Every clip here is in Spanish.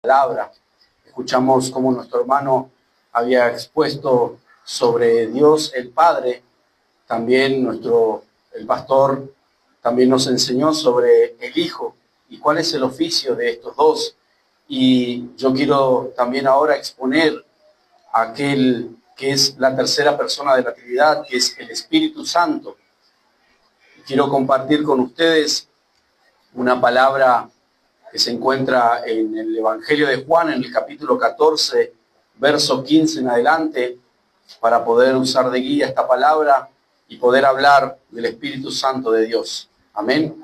Palabra. Escuchamos cómo nuestro hermano había expuesto sobre Dios el Padre. También el pastor también nos enseñó sobre el Hijo y cuál es el oficio de estos dos. Y yo quiero también ahora exponer aquel que es la tercera persona de la Trinidad, que es el Espíritu Santo. Quiero compartir con ustedes una palabra que se encuentra en el Evangelio de Juan, en el capítulo 14, verso 15 en adelante, para poder usar de guía esta palabra y poder hablar del Espíritu Santo de Dios. Amén.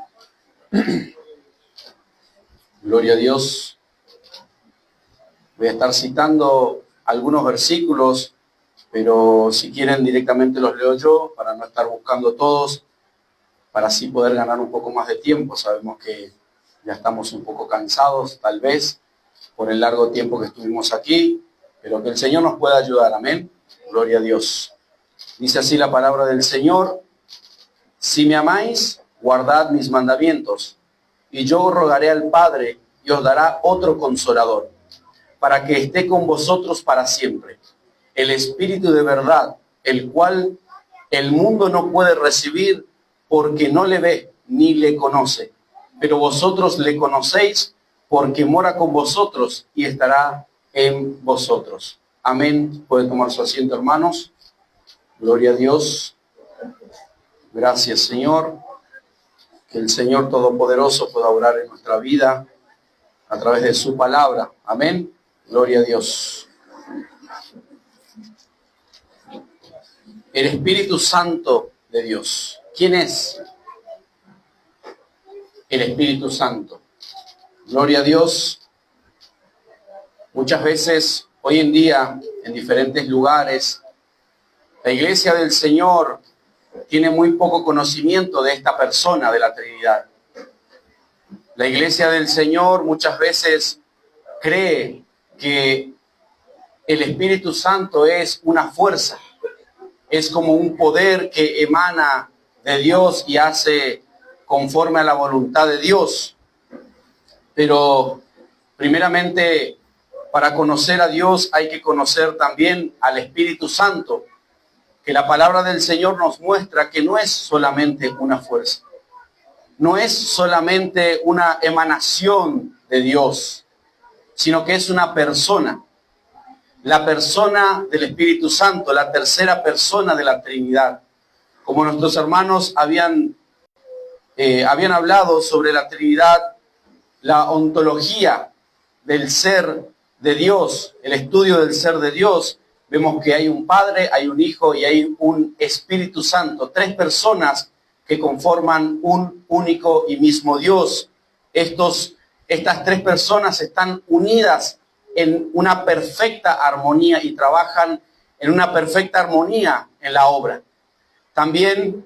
Gloria a Dios. Voy a estar citando algunos versículos, pero si quieren directamente los leo yo, para no estar buscando todos, para así poder ganar un poco más de tiempo. Sabemos que ya estamos un poco cansados, tal vez, por el largo tiempo que estuvimos aquí, pero que el Señor nos pueda ayudar. Amén. Gloria a Dios. Dice así la palabra del Señor: si me amáis, guardad mis mandamientos, y yo rogaré al Padre, y os dará otro consolador, para que esté con vosotros para siempre, el Espíritu de verdad, el cual el mundo no puede recibir, porque no le ve ni le conoce. Pero vosotros le conocéis, porque mora con vosotros y estará en vosotros. Amén. Puede tomar su asiento, hermanos. Gloria a Dios. Gracias, Señor. Que el Señor Todopoderoso pueda obrar en nuestra vida a través de su palabra. Amén. Gloria a Dios. El Espíritu Santo de Dios. ¿Quién es? El Espíritu Santo. Gloria a Dios. Muchas veces, hoy en día, en diferentes lugares, la Iglesia del Señor tiene muy poco conocimiento de esta persona de la Trinidad. La Iglesia del Señor muchas veces cree que el Espíritu Santo es una fuerza, es como un poder que emana de Dios y hace conforme a la voluntad de Dios. Pero primeramente, para conocer a Dios hay que conocer también al Espíritu Santo, que la palabra del Señor nos muestra que no es solamente una fuerza, no es solamente una emanación de Dios, sino que es una persona, la persona del Espíritu Santo, la tercera persona de la Trinidad. Como nuestros hermanos habían hablado sobre la Trinidad, la ontología del ser de Dios, el estudio del ser de Dios, vemos que hay un Padre, hay un Hijo y hay un Espíritu Santo, tres personas que conforman un único y mismo Dios. Estas tres personas están unidas en una perfecta armonía y trabajan en una perfecta armonía en la obra. También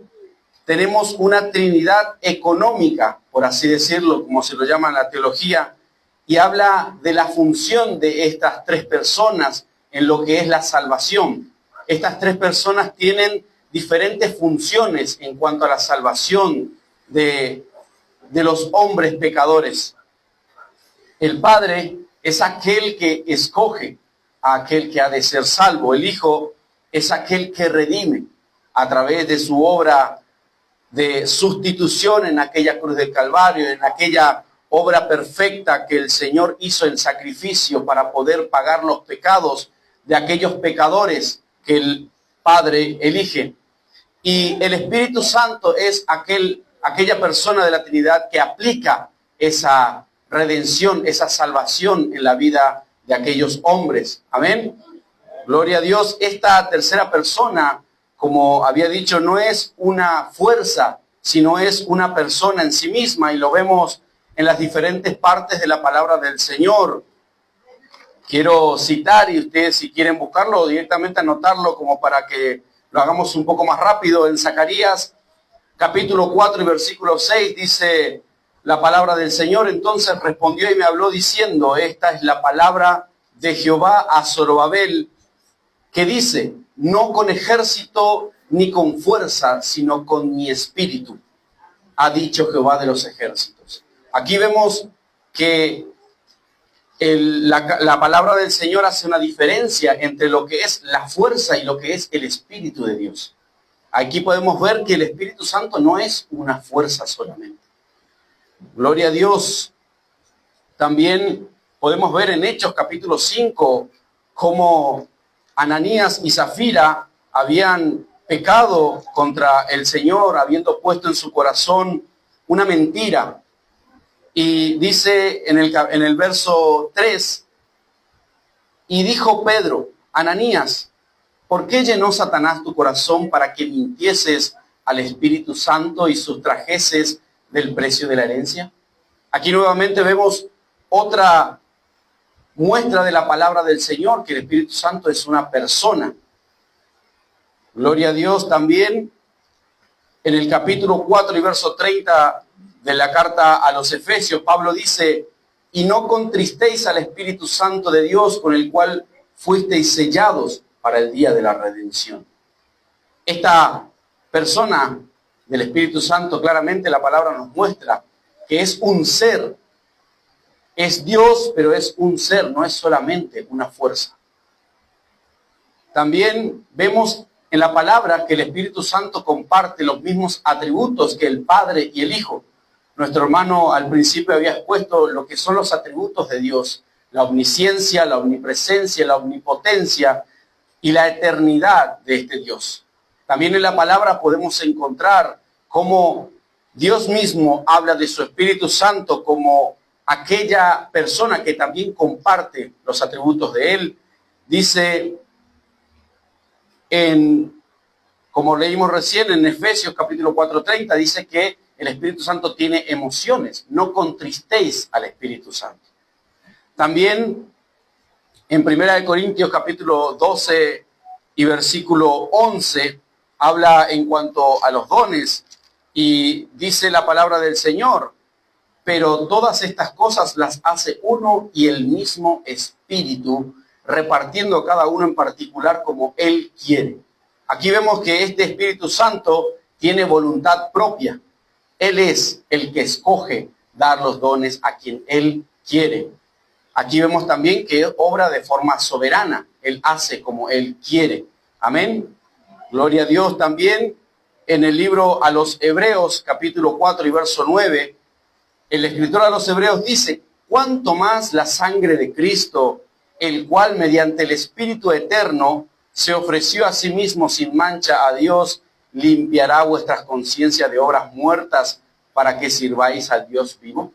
tenemos una Trinidad económica, por así decirlo, como se lo llama en la teología, y habla de la función de estas tres personas en lo que es la salvación. Estas tres personas tienen diferentes funciones en cuanto a la salvación de los hombres pecadores. El Padre es aquel que escoge a aquel que ha de ser salvo. El Hijo es aquel que redime a través de su obra de sustitución en aquella cruz del Calvario, en aquella obra perfecta que el Señor hizo en sacrificio para poder pagar los pecados de aquellos pecadores que el Padre elige. Y el Espíritu Santo es aquella persona de la Trinidad que aplica esa redención, esa salvación en la vida de aquellos hombres. Amén. Gloria a Dios. Esta tercera persona, como había dicho, no es una fuerza, sino es una persona en sí misma, y lo vemos en las diferentes partes de la palabra del Señor. Quiero citar, y ustedes si quieren buscarlo o directamente anotarlo como para que lo hagamos un poco más rápido. En Zacarías capítulo 4 y versículo 6 dice la palabra del Señor: entonces respondió y me habló diciendo, esta es la palabra de Jehová a Zorobabel, que dice, no con ejército ni con fuerza, sino con mi espíritu, ha dicho Jehová de los ejércitos. Aquí vemos que la palabra del Señor hace una diferencia entre lo que es la fuerza y lo que es el Espíritu de Dios. Aquí podemos ver que el Espíritu Santo no es una fuerza solamente. Gloria a Dios. También podemos ver en Hechos capítulo 5 cómo Ananías y Zafira habían pecado contra el Señor, habiendo puesto en su corazón una mentira. Y dice en el verso 3, y dijo Pedro, Ananías, ¿por qué llenó Satanás tu corazón para que mintieses al Espíritu Santo y sustrajeses del precio de la herencia? Aquí nuevamente vemos otra muestra de la palabra del Señor, que el Espíritu Santo es una persona. Gloria a Dios. También en el capítulo 4 y verso 30 de la carta a los Efesios, Pablo dice, y no contristéis al Espíritu Santo de Dios, con el cual fuisteis sellados para el día de la redención. Esta persona del Espíritu Santo, claramente la palabra nos muestra que es un ser. Es Dios, pero es un ser, no es solamente una fuerza. También vemos en la palabra que el Espíritu Santo comparte los mismos atributos que el Padre y el Hijo. Nuestro hermano al principio había expuesto lo que son los atributos de Dios: la omnisciencia, la omnipresencia, la omnipotencia y la eternidad de este Dios. También en la palabra podemos encontrar cómo Dios mismo habla de su Espíritu Santo como aquella persona que también comparte los atributos de Él. Dice como leímos recién en Efesios capítulo 4:30, dice que el Espíritu Santo tiene emociones. No contristéis al Espíritu Santo. También en 1 Corintios capítulo 12 y versículo 11, habla en cuanto a los dones y dice la palabra del Señor, pero todas estas cosas las hace uno y el mismo Espíritu, repartiendo cada uno en particular como Él quiere. Aquí vemos que este Espíritu Santo tiene voluntad propia. Él es el que escoge dar los dones a quien Él quiere. Aquí vemos también que obra de forma soberana. Él hace como Él quiere. Amén. Gloria a Dios. También en el libro a los Hebreos, capítulo 4 y verso 9, el escritor a los Hebreos dice, cuánto más la sangre de Cristo, el cual mediante el Espíritu eterno se ofreció a sí mismo sin mancha a Dios, limpiará vuestras conciencias de obras muertas para que sirváis al Dios vivo.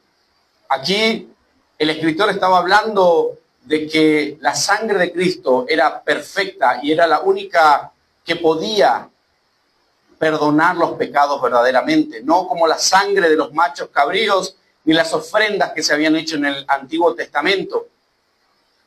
Aquí el escritor estaba hablando de que la sangre de Cristo era perfecta y era la única que podía perdonar los pecados verdaderamente, no como la sangre de los machos cabríos ni las ofrendas que se habían hecho en el Antiguo Testamento.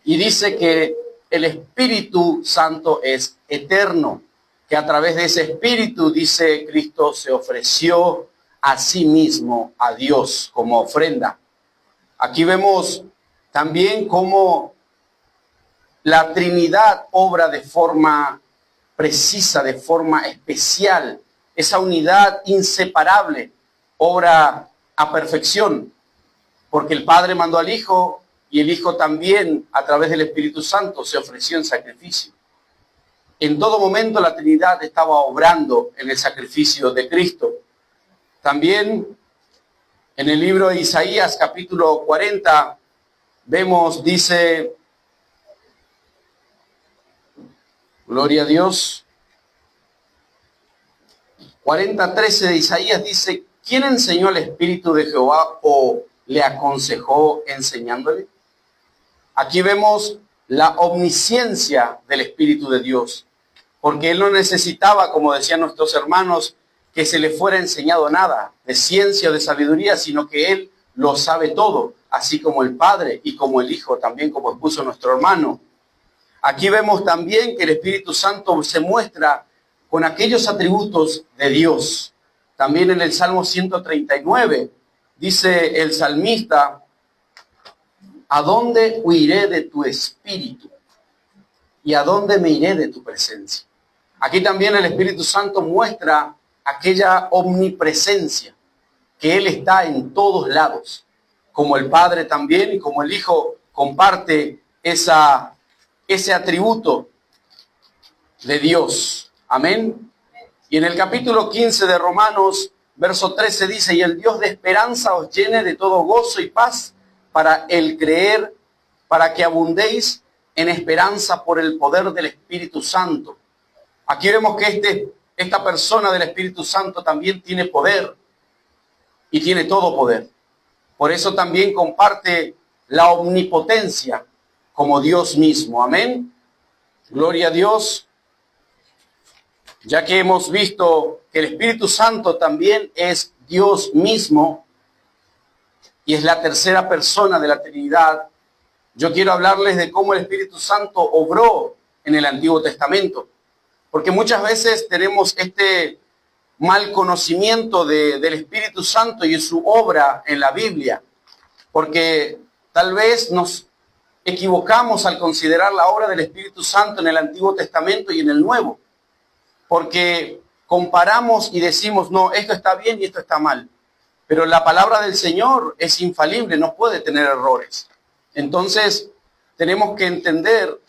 Y dice que el Espíritu Santo es eterno, que a través de ese Espíritu, dice Cristo, se ofreció a sí mismo a Dios como ofrenda. Aquí vemos también cómo la Trinidad obra de forma precisa, de forma especial. Esa unidad inseparable obra a perfección, porque el Padre mandó al Hijo y el Hijo también, a través del Espíritu Santo, se ofreció en sacrificio. En todo momento la Trinidad estaba obrando en el sacrificio de Cristo. También en el libro de Isaías, capítulo 40, vemos, dice, gloria a Dios, 40:13 de Isaías dice, ¿quién enseñó el Espíritu de Jehová o le aconsejó enseñándole? Aquí vemos la omnisciencia del Espíritu de Dios, porque Él no necesitaba, como decían nuestros hermanos, que se le fuera enseñado nada de ciencia o de sabiduría, sino que Él lo sabe todo, así como el Padre y como el Hijo, también como expuso nuestro hermano. Aquí vemos también que el Espíritu Santo se muestra con aquellos atributos de Dios. También en el Salmo 139 dice el salmista, ¿a dónde huiré de tu espíritu? ¿Y a dónde me iré de tu presencia? Aquí también el Espíritu Santo muestra aquella omnipresencia, que Él está en todos lados, como el Padre también y como el Hijo comparte ese atributo de Dios. Amén. Y en el capítulo 15 de Romanos, verso 13 dice: y el Dios de esperanza os llene de todo gozo y paz para el creer, para que abundéis en esperanza por el poder del Espíritu Santo. Aquí vemos que esta persona del Espíritu Santo también tiene poder y tiene todo poder. Por eso también comparte la omnipotencia como Dios mismo. Amén. Gloria a Dios. Ya que hemos visto que el Espíritu Santo también es Dios mismo y es la tercera persona de la Trinidad, yo quiero hablarles de cómo el Espíritu Santo obró en el Antiguo Testamento. Porque muchas veces tenemos este mal conocimiento del Espíritu Santo y de su obra en la Biblia. Porque tal vez nos equivocamos al considerar la obra del Espíritu Santo en el Antiguo Testamento y en el Nuevo. Porque comparamos y decimos, no, esto está bien y esto está mal. Pero la palabra del Señor es infalible, no puede tener errores. Entonces, tenemos que entender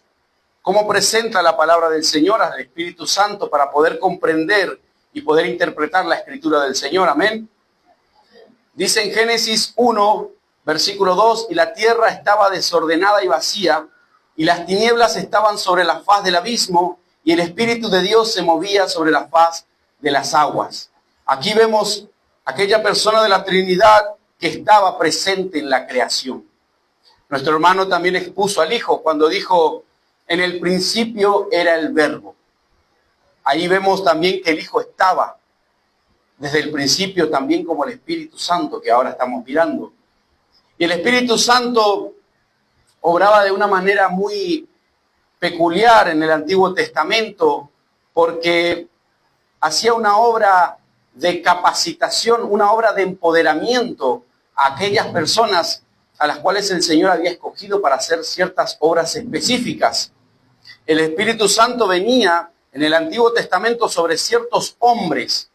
cómo presenta la palabra del Señor al Espíritu Santo para poder comprender y poder interpretar la Escritura del Señor. Amén. Dice en Génesis 1, versículo 2, y la tierra estaba desordenada y vacía, y las tinieblas estaban sobre la faz del abismo, y el Espíritu de Dios se movía sobre la faz de las aguas. Aquí vemos aquella persona de la Trinidad que estaba presente en la creación. Nuestro hermano también expuso al Hijo cuando dijo, en el principio era el Verbo. Ahí vemos también que el Hijo estaba desde el principio también como el Espíritu Santo que ahora estamos mirando. Y el Espíritu Santo obraba de una manera muy peculiar en el Antiguo Testamento porque hacía una obra de capacitación, una obra de empoderamiento a aquellas personas a las cuales el Señor había escogido para hacer ciertas obras específicas. El Espíritu Santo venía en el Antiguo Testamento sobre ciertos hombres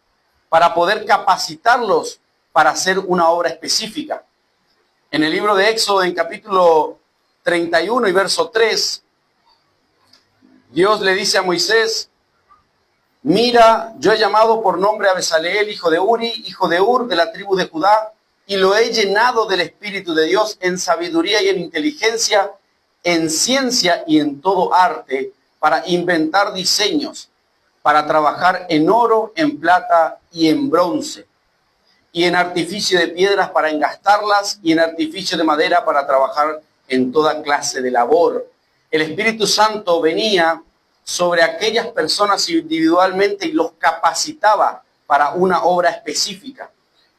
para poder capacitarlos para hacer una obra específica. En el libro de Éxodo, en capítulo 31 y verso 3, Dios le dice a Moisés, mira, yo he llamado por nombre a Bezaleel, hijo de Uri, hijo de Ur, de la tribu de Judá, y lo he llenado del Espíritu de Dios en sabiduría y en inteligencia, en ciencia y en todo arte, para inventar diseños, para trabajar en oro, en plata y en bronce, y en artificio de piedras para engastarlas, y en artificio de madera para trabajar en toda clase de labor. El Espíritu Santo venía sobre aquellas personas individualmente y los capacitaba para una obra específica.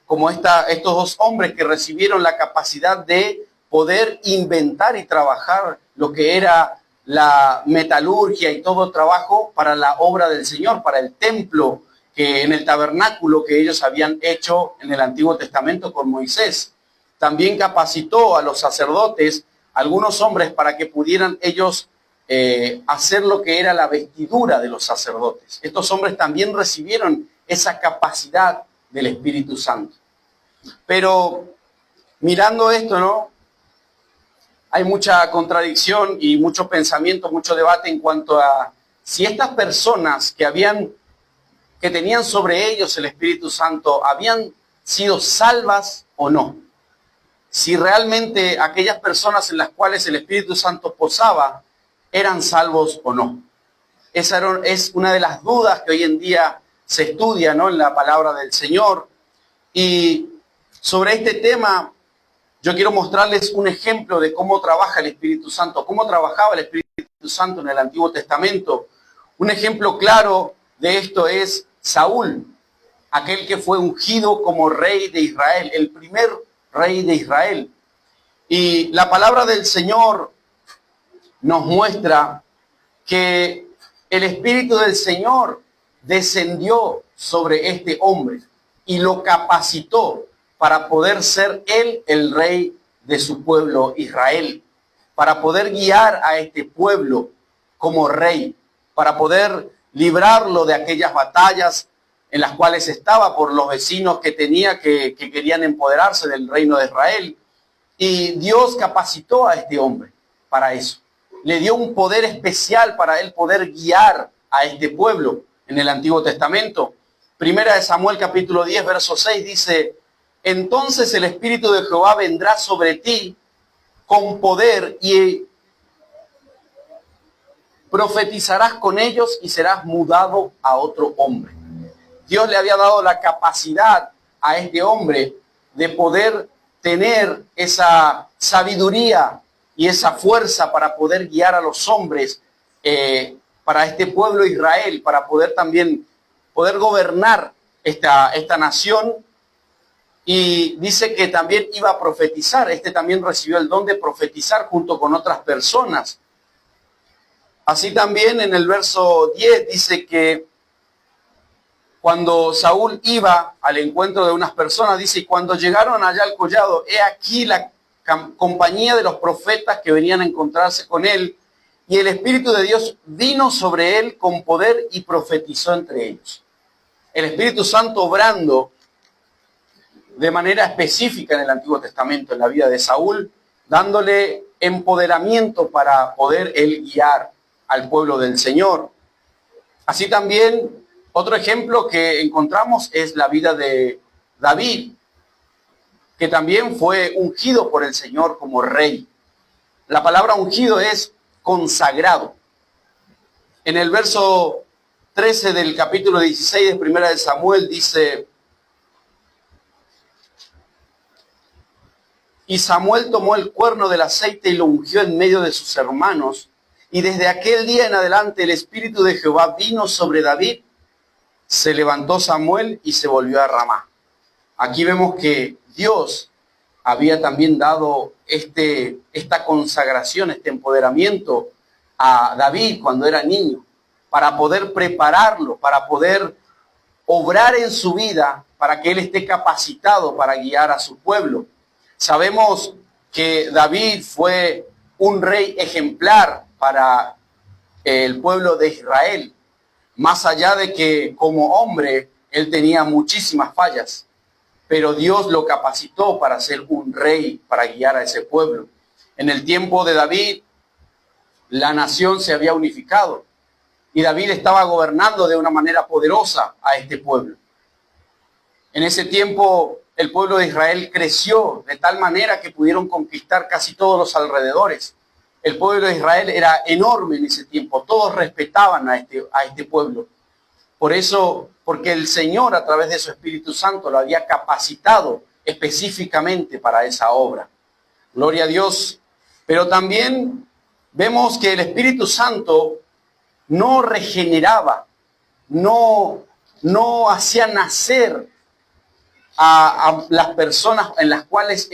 Como estos dos hombres que recibieron la capacidad de poder inventar y trabajar lo que era la metalurgia y todo trabajo para la obra del Señor, para el templo, que en el tabernáculo que ellos habían hecho en el Antiguo Testamento con Moisés. También capacitó a los sacerdotes, algunos hombres, para que pudieran ellos hacer lo que era la vestidura de los sacerdotes. Estos hombres también recibieron esa capacidad del Espíritu Santo. Pero mirando esto, ¿no? Hay mucha contradicción y mucho pensamiento, mucho debate en cuanto a si estas personas que tenían sobre ellos el Espíritu Santo habían sido salvas o no. Si realmente aquellas personas en las cuales el Espíritu Santo posaba eran salvos o no. Esa es una de las dudas que hoy en día se estudia, ¿no?, en la palabra del Señor. Y sobre este tema yo quiero mostrarles un ejemplo de cómo trabaja el Espíritu Santo, cómo trabajaba el Espíritu Santo en el Antiguo Testamento. Un ejemplo claro de esto es Saúl, aquel que fue ungido como rey de Israel, el primer rey de Israel. Y la palabra del Señor nos muestra que el Espíritu del Señor descendió sobre este hombre y lo capacitó para poder ser él el rey de su pueblo Israel, para poder guiar a este pueblo como rey, para poder librarlo de aquellas batallas en las cuales estaba por los vecinos que tenía que querían empoderarse del reino de Israel. Y Dios capacitó a este hombre para eso. Le dio un poder especial para él poder guiar a este pueblo en el Antiguo Testamento. Primera de Samuel capítulo 10, verso 6 dice, entonces el Espíritu de Jehová vendrá sobre ti con poder y profetizarás con ellos y serás mudado a otro hombre. Dios le había dado la capacidad a este hombre de poder tener esa sabiduría y esa fuerza para poder guiar a los hombres, para este pueblo de Israel, para poder también poder gobernar esta nación. Y dice que también iba a profetizar. Este también recibió el don de profetizar junto con otras personas. Así también en el verso 10 dice que cuando Saúl iba al encuentro de unas personas, dice, y cuando llegaron allá al collado, he aquí la compañía de los profetas que venían a encontrarse con él, y el Espíritu de Dios vino sobre él con poder y profetizó entre ellos. El Espíritu Santo obrando de manera específica en el Antiguo Testamento, en la vida de Saúl, dándole empoderamiento para poder él guiar al pueblo del Señor. Así también, otro ejemplo que encontramos es la vida de David, que también fue ungido por el Señor como rey. La palabra ungido es consagrado. En el verso 13 del capítulo 16 de Primera de Samuel dice, y Samuel tomó el cuerno del aceite y lo ungió en medio de sus hermanos, y desde aquel día en adelante el Espíritu de Jehová vino sobre David. Se levantó Samuel y se volvió a Ramá. Aquí vemos que Dios había también dado esta consagración, este empoderamiento a David cuando era niño, para poder prepararlo, para poder obrar en su vida, para que él esté capacitado para guiar a su pueblo. Sabemos que David fue un rey ejemplar para el pueblo de Israel, más allá de que como hombre él tenía muchísimas fallas, pero Dios lo capacitó para ser un rey, para guiar a ese pueblo. En el tiempo de David, la nación se había unificado y David estaba gobernando de una manera poderosa a este pueblo. En ese tiempo, el pueblo de Israel creció de tal manera que pudieron conquistar casi todos los alrededores. El pueblo de Israel era enorme en ese tiempo, todos respetaban a este pueblo. Por eso, porque el Señor a través de su Espíritu Santo lo había capacitado específicamente para esa obra. Gloria a Dios. Pero también vemos que el Espíritu Santo no regeneraba, no hacía nacer a las personas en las cuales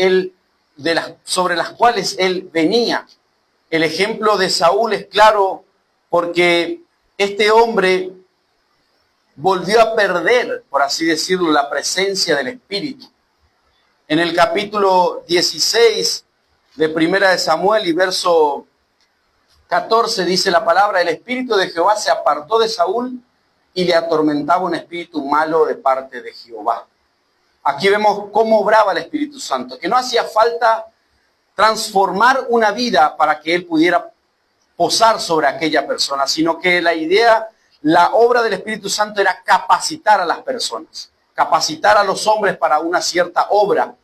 sobre las cuales él venía. El ejemplo de Saúl es claro porque este hombre volvió a perder, por así decirlo, la presencia del Espíritu. En el capítulo 16 de Primera de Samuel y verso 14 dice la palabra, el Espíritu de Jehová se apartó de Saúl y le atormentaba un espíritu malo de parte de Jehová. Aquí vemos cómo obraba el Espíritu Santo, que no hacía falta transformar una vida para que él pudiera posar sobre aquella persona, sino que la obra del Espíritu Santo era capacitar a las personas, capacitar a los hombres para una cierta obra.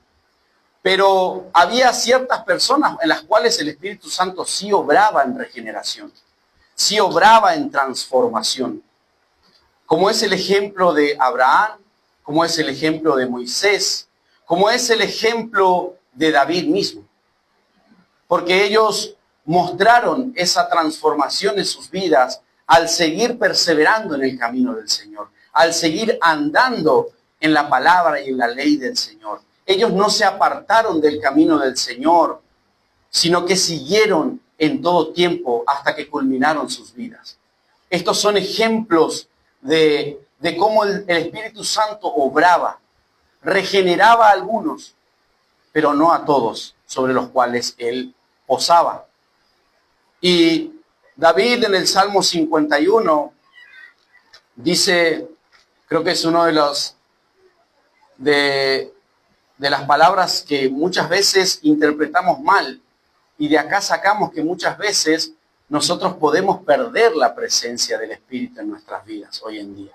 Pero había ciertas personas en las cuales el Espíritu Santo sí obraba en regeneración, sí obraba en transformación, como es el ejemplo de Abraham, como es el ejemplo de Moisés, como es el ejemplo de David mismo. Porque ellos mostraron esa transformación en sus vidas al seguir perseverando en el camino del Señor, al seguir andando en la palabra y en la ley del Señor. Ellos no se apartaron del camino del Señor, sino que siguieron en todo tiempo hasta que culminaron sus vidas. Estos son ejemplos de cómo el Espíritu Santo obraba, regeneraba a algunos, pero no a todos sobre los cuales él posaba. Y David en el Salmo 51 dice, creo que es uno de de las palabras que muchas veces interpretamos mal, y de acá sacamos que muchas veces nosotros podemos perder la presencia del Espíritu en nuestras vidas hoy en día.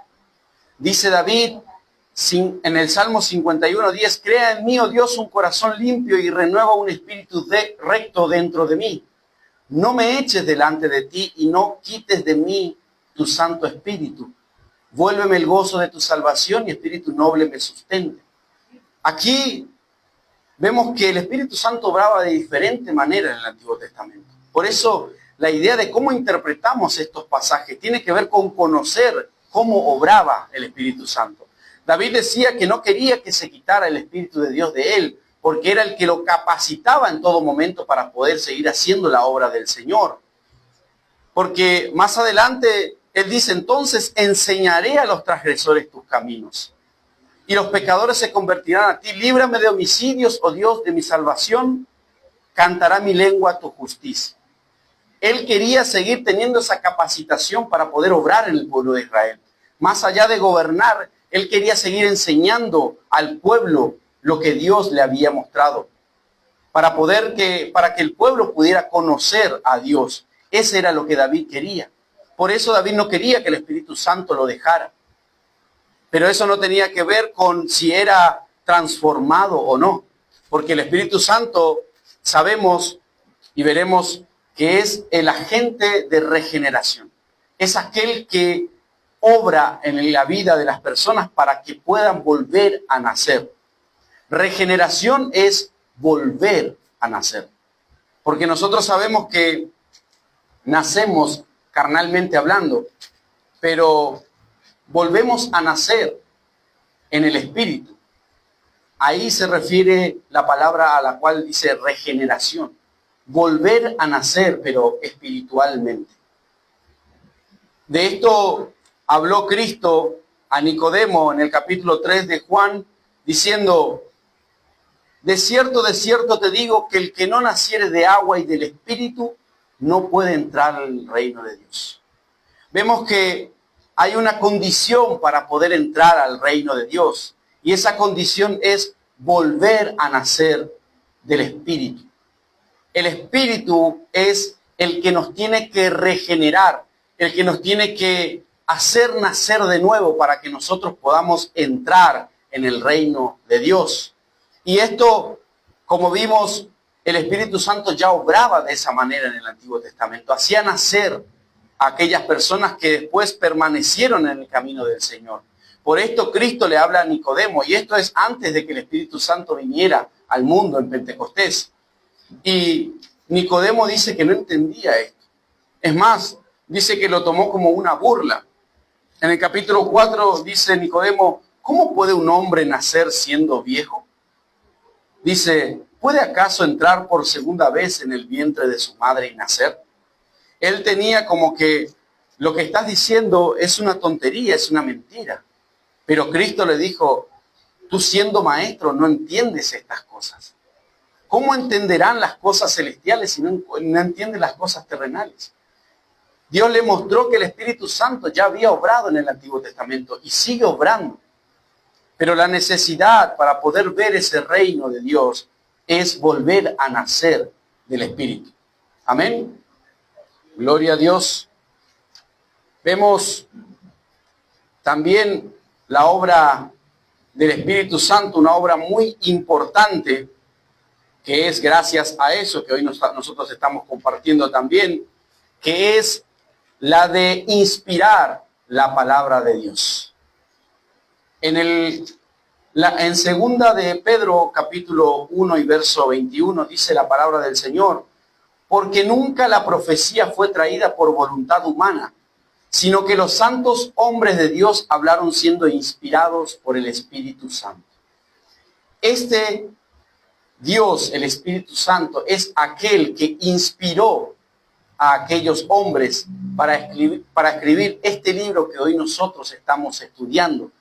Dice David en el Salmo 51:10, crea en mí, oh Dios, un corazón limpio y renueva un espíritu recto dentro de mí. No me eches delante de ti y no quites de mí tu Santo Espíritu. Vuélveme el gozo de tu salvación y espíritu noble me sustente. Aquí vemos que el Espíritu Santo obraba de diferente manera en el Antiguo Testamento. Por eso la idea de cómo interpretamos estos pasajes tiene que ver con conocer cómo obraba el Espíritu Santo. David decía que no quería que se quitara el Espíritu de Dios de él, porque era el que lo capacitaba en todo momento para poder seguir haciendo la obra del Señor. Porque más adelante él dice, entonces enseñaré a los transgresores tus caminos, y los pecadores se convertirán a ti. Líbrame de homicidios, oh Dios, de mi salvación, cantará mi lengua tu justicia. Él quería seguir teniendo esa capacitación para poder obrar en el pueblo de Israel. Más allá de gobernar, él quería seguir enseñando al pueblo lo que Dios le había mostrado, para que el pueblo pudiera conocer a Dios. Ese era lo que David quería. Por eso David no quería que el Espíritu Santo lo dejara. Pero eso no tenía que ver con si era transformado o no. Porque el Espíritu Santo, sabemos y veremos que es el agente de regeneración. Es aquel que obra en la vida de las personas para que puedan volver a nacer. Regeneración es volver a nacer. Porque nosotros sabemos que nacemos carnalmente hablando, pero volvemos a nacer en el Espíritu. Ahí se refiere la palabra a la cual dice regeneración. Volver a nacer, pero espiritualmente. De esto habló Cristo a Nicodemo en el capítulo 3 de Juan, diciendo, de cierto te digo que el que no naciere de agua y del Espíritu no puede entrar al reino de Dios. Vemos que hay una condición para poder entrar al reino de Dios, y esa condición es volver a nacer del Espíritu. El Espíritu es el que nos tiene que regenerar, el que nos tiene que hacer nacer de nuevo para que nosotros podamos entrar en el reino de Dios. Y esto, como vimos, el Espíritu Santo ya obraba de esa manera en el Antiguo Testamento. Hacía nacer a aquellas personas que después permanecieron en el camino del Señor. Por esto Cristo le habla a Nicodemo, y esto es antes de que el Espíritu Santo viniera al mundo en Pentecostés. Y Nicodemo dice que no entendía esto. Es más, dice que lo tomó como una burla. En el capítulo 4 dice Nicodemo, ¿cómo puede un hombre nacer siendo viejo? Dice, ¿puede acaso entrar por segunda vez en el vientre de su madre y nacer? Él tenía como que lo que estás diciendo es una tontería, es una mentira. Pero Cristo le dijo, tú siendo maestro no entiendes estas cosas. ¿Cómo entenderán las cosas celestiales si no entienden las cosas terrenales? Dios le mostró que el Espíritu Santo ya había obrado en el Antiguo Testamento y sigue obrando. Pero la necesidad para poder ver ese reino de Dios es volver a nacer del Espíritu. Amén. Gloria a Dios. Vemos también la obra del Espíritu Santo, una obra muy importante, que es gracias a eso que hoy nosotros estamos compartiendo también, que es la de inspirar la palabra de Dios. En segunda de Pedro, capítulo 1 y verso 21, dice la palabra del Señor, porque nunca la profecía fue traída por voluntad humana, sino que los santos hombres de Dios hablaron siendo inspirados por el Espíritu Santo. Este Dios, el Espíritu Santo, es aquel que inspiró a aquellos hombres para escribir este libro que hoy nosotros estamos estudiando,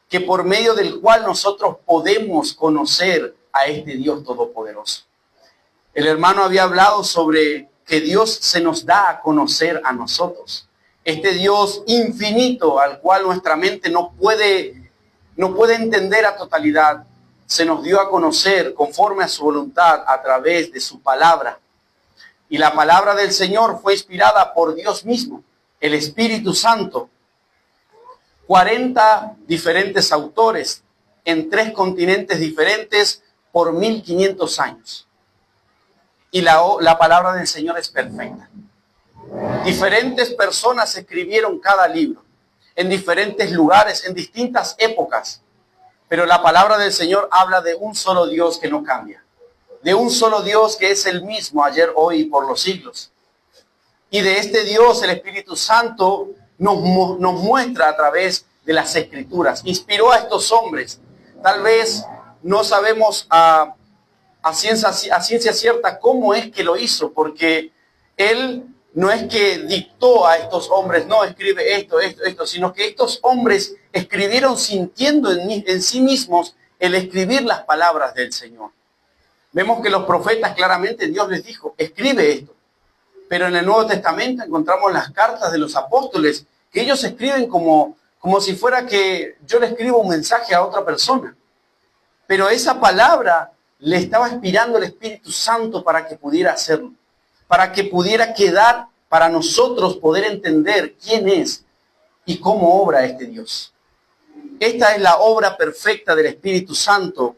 que por medio del cual nosotros podemos conocer a este Dios todopoderoso. El hermano había hablado sobre que Dios se nos da a conocer a nosotros. Este Dios infinito al cual nuestra mente no puede entender a totalidad. se nos dio a conocer conforme a su voluntad a través de su palabra. Y la palabra del Señor fue inspirada por Dios mismo, el Espíritu Santo. 40 diferentes autores en 3 continentes diferentes por 1500 años. Y la palabra del Señor es perfecta. Diferentes personas escribieron cada libro, en diferentes lugares, en distintas épocas. Pero la palabra del Señor habla de un solo Dios que no cambia. De un solo Dios que es el mismo ayer, hoy y por los siglos. Y de este Dios, el Espíritu Santo, nos muestra a través de las Escrituras. Inspiró a estos hombres. Tal vez no sabemos a ciencia cierta cómo es que lo hizo, porque Él no es que dictó a estos hombres, no, escribe esto, sino que estos hombres escribieron sintiendo en sí mismos el escribir las palabras del Señor. Vemos que los profetas claramente Dios les dijo, escribe esto. Pero en el Nuevo Testamento encontramos las cartas de los apóstoles, que ellos escriben como si fuera que yo le escribo un mensaje a otra persona. Pero esa palabra le estaba inspirando el Espíritu Santo para que pudiera hacerlo, para que pudiera quedar para nosotros poder entender quién es y cómo obra este Dios. Esta es la obra perfecta del Espíritu Santo,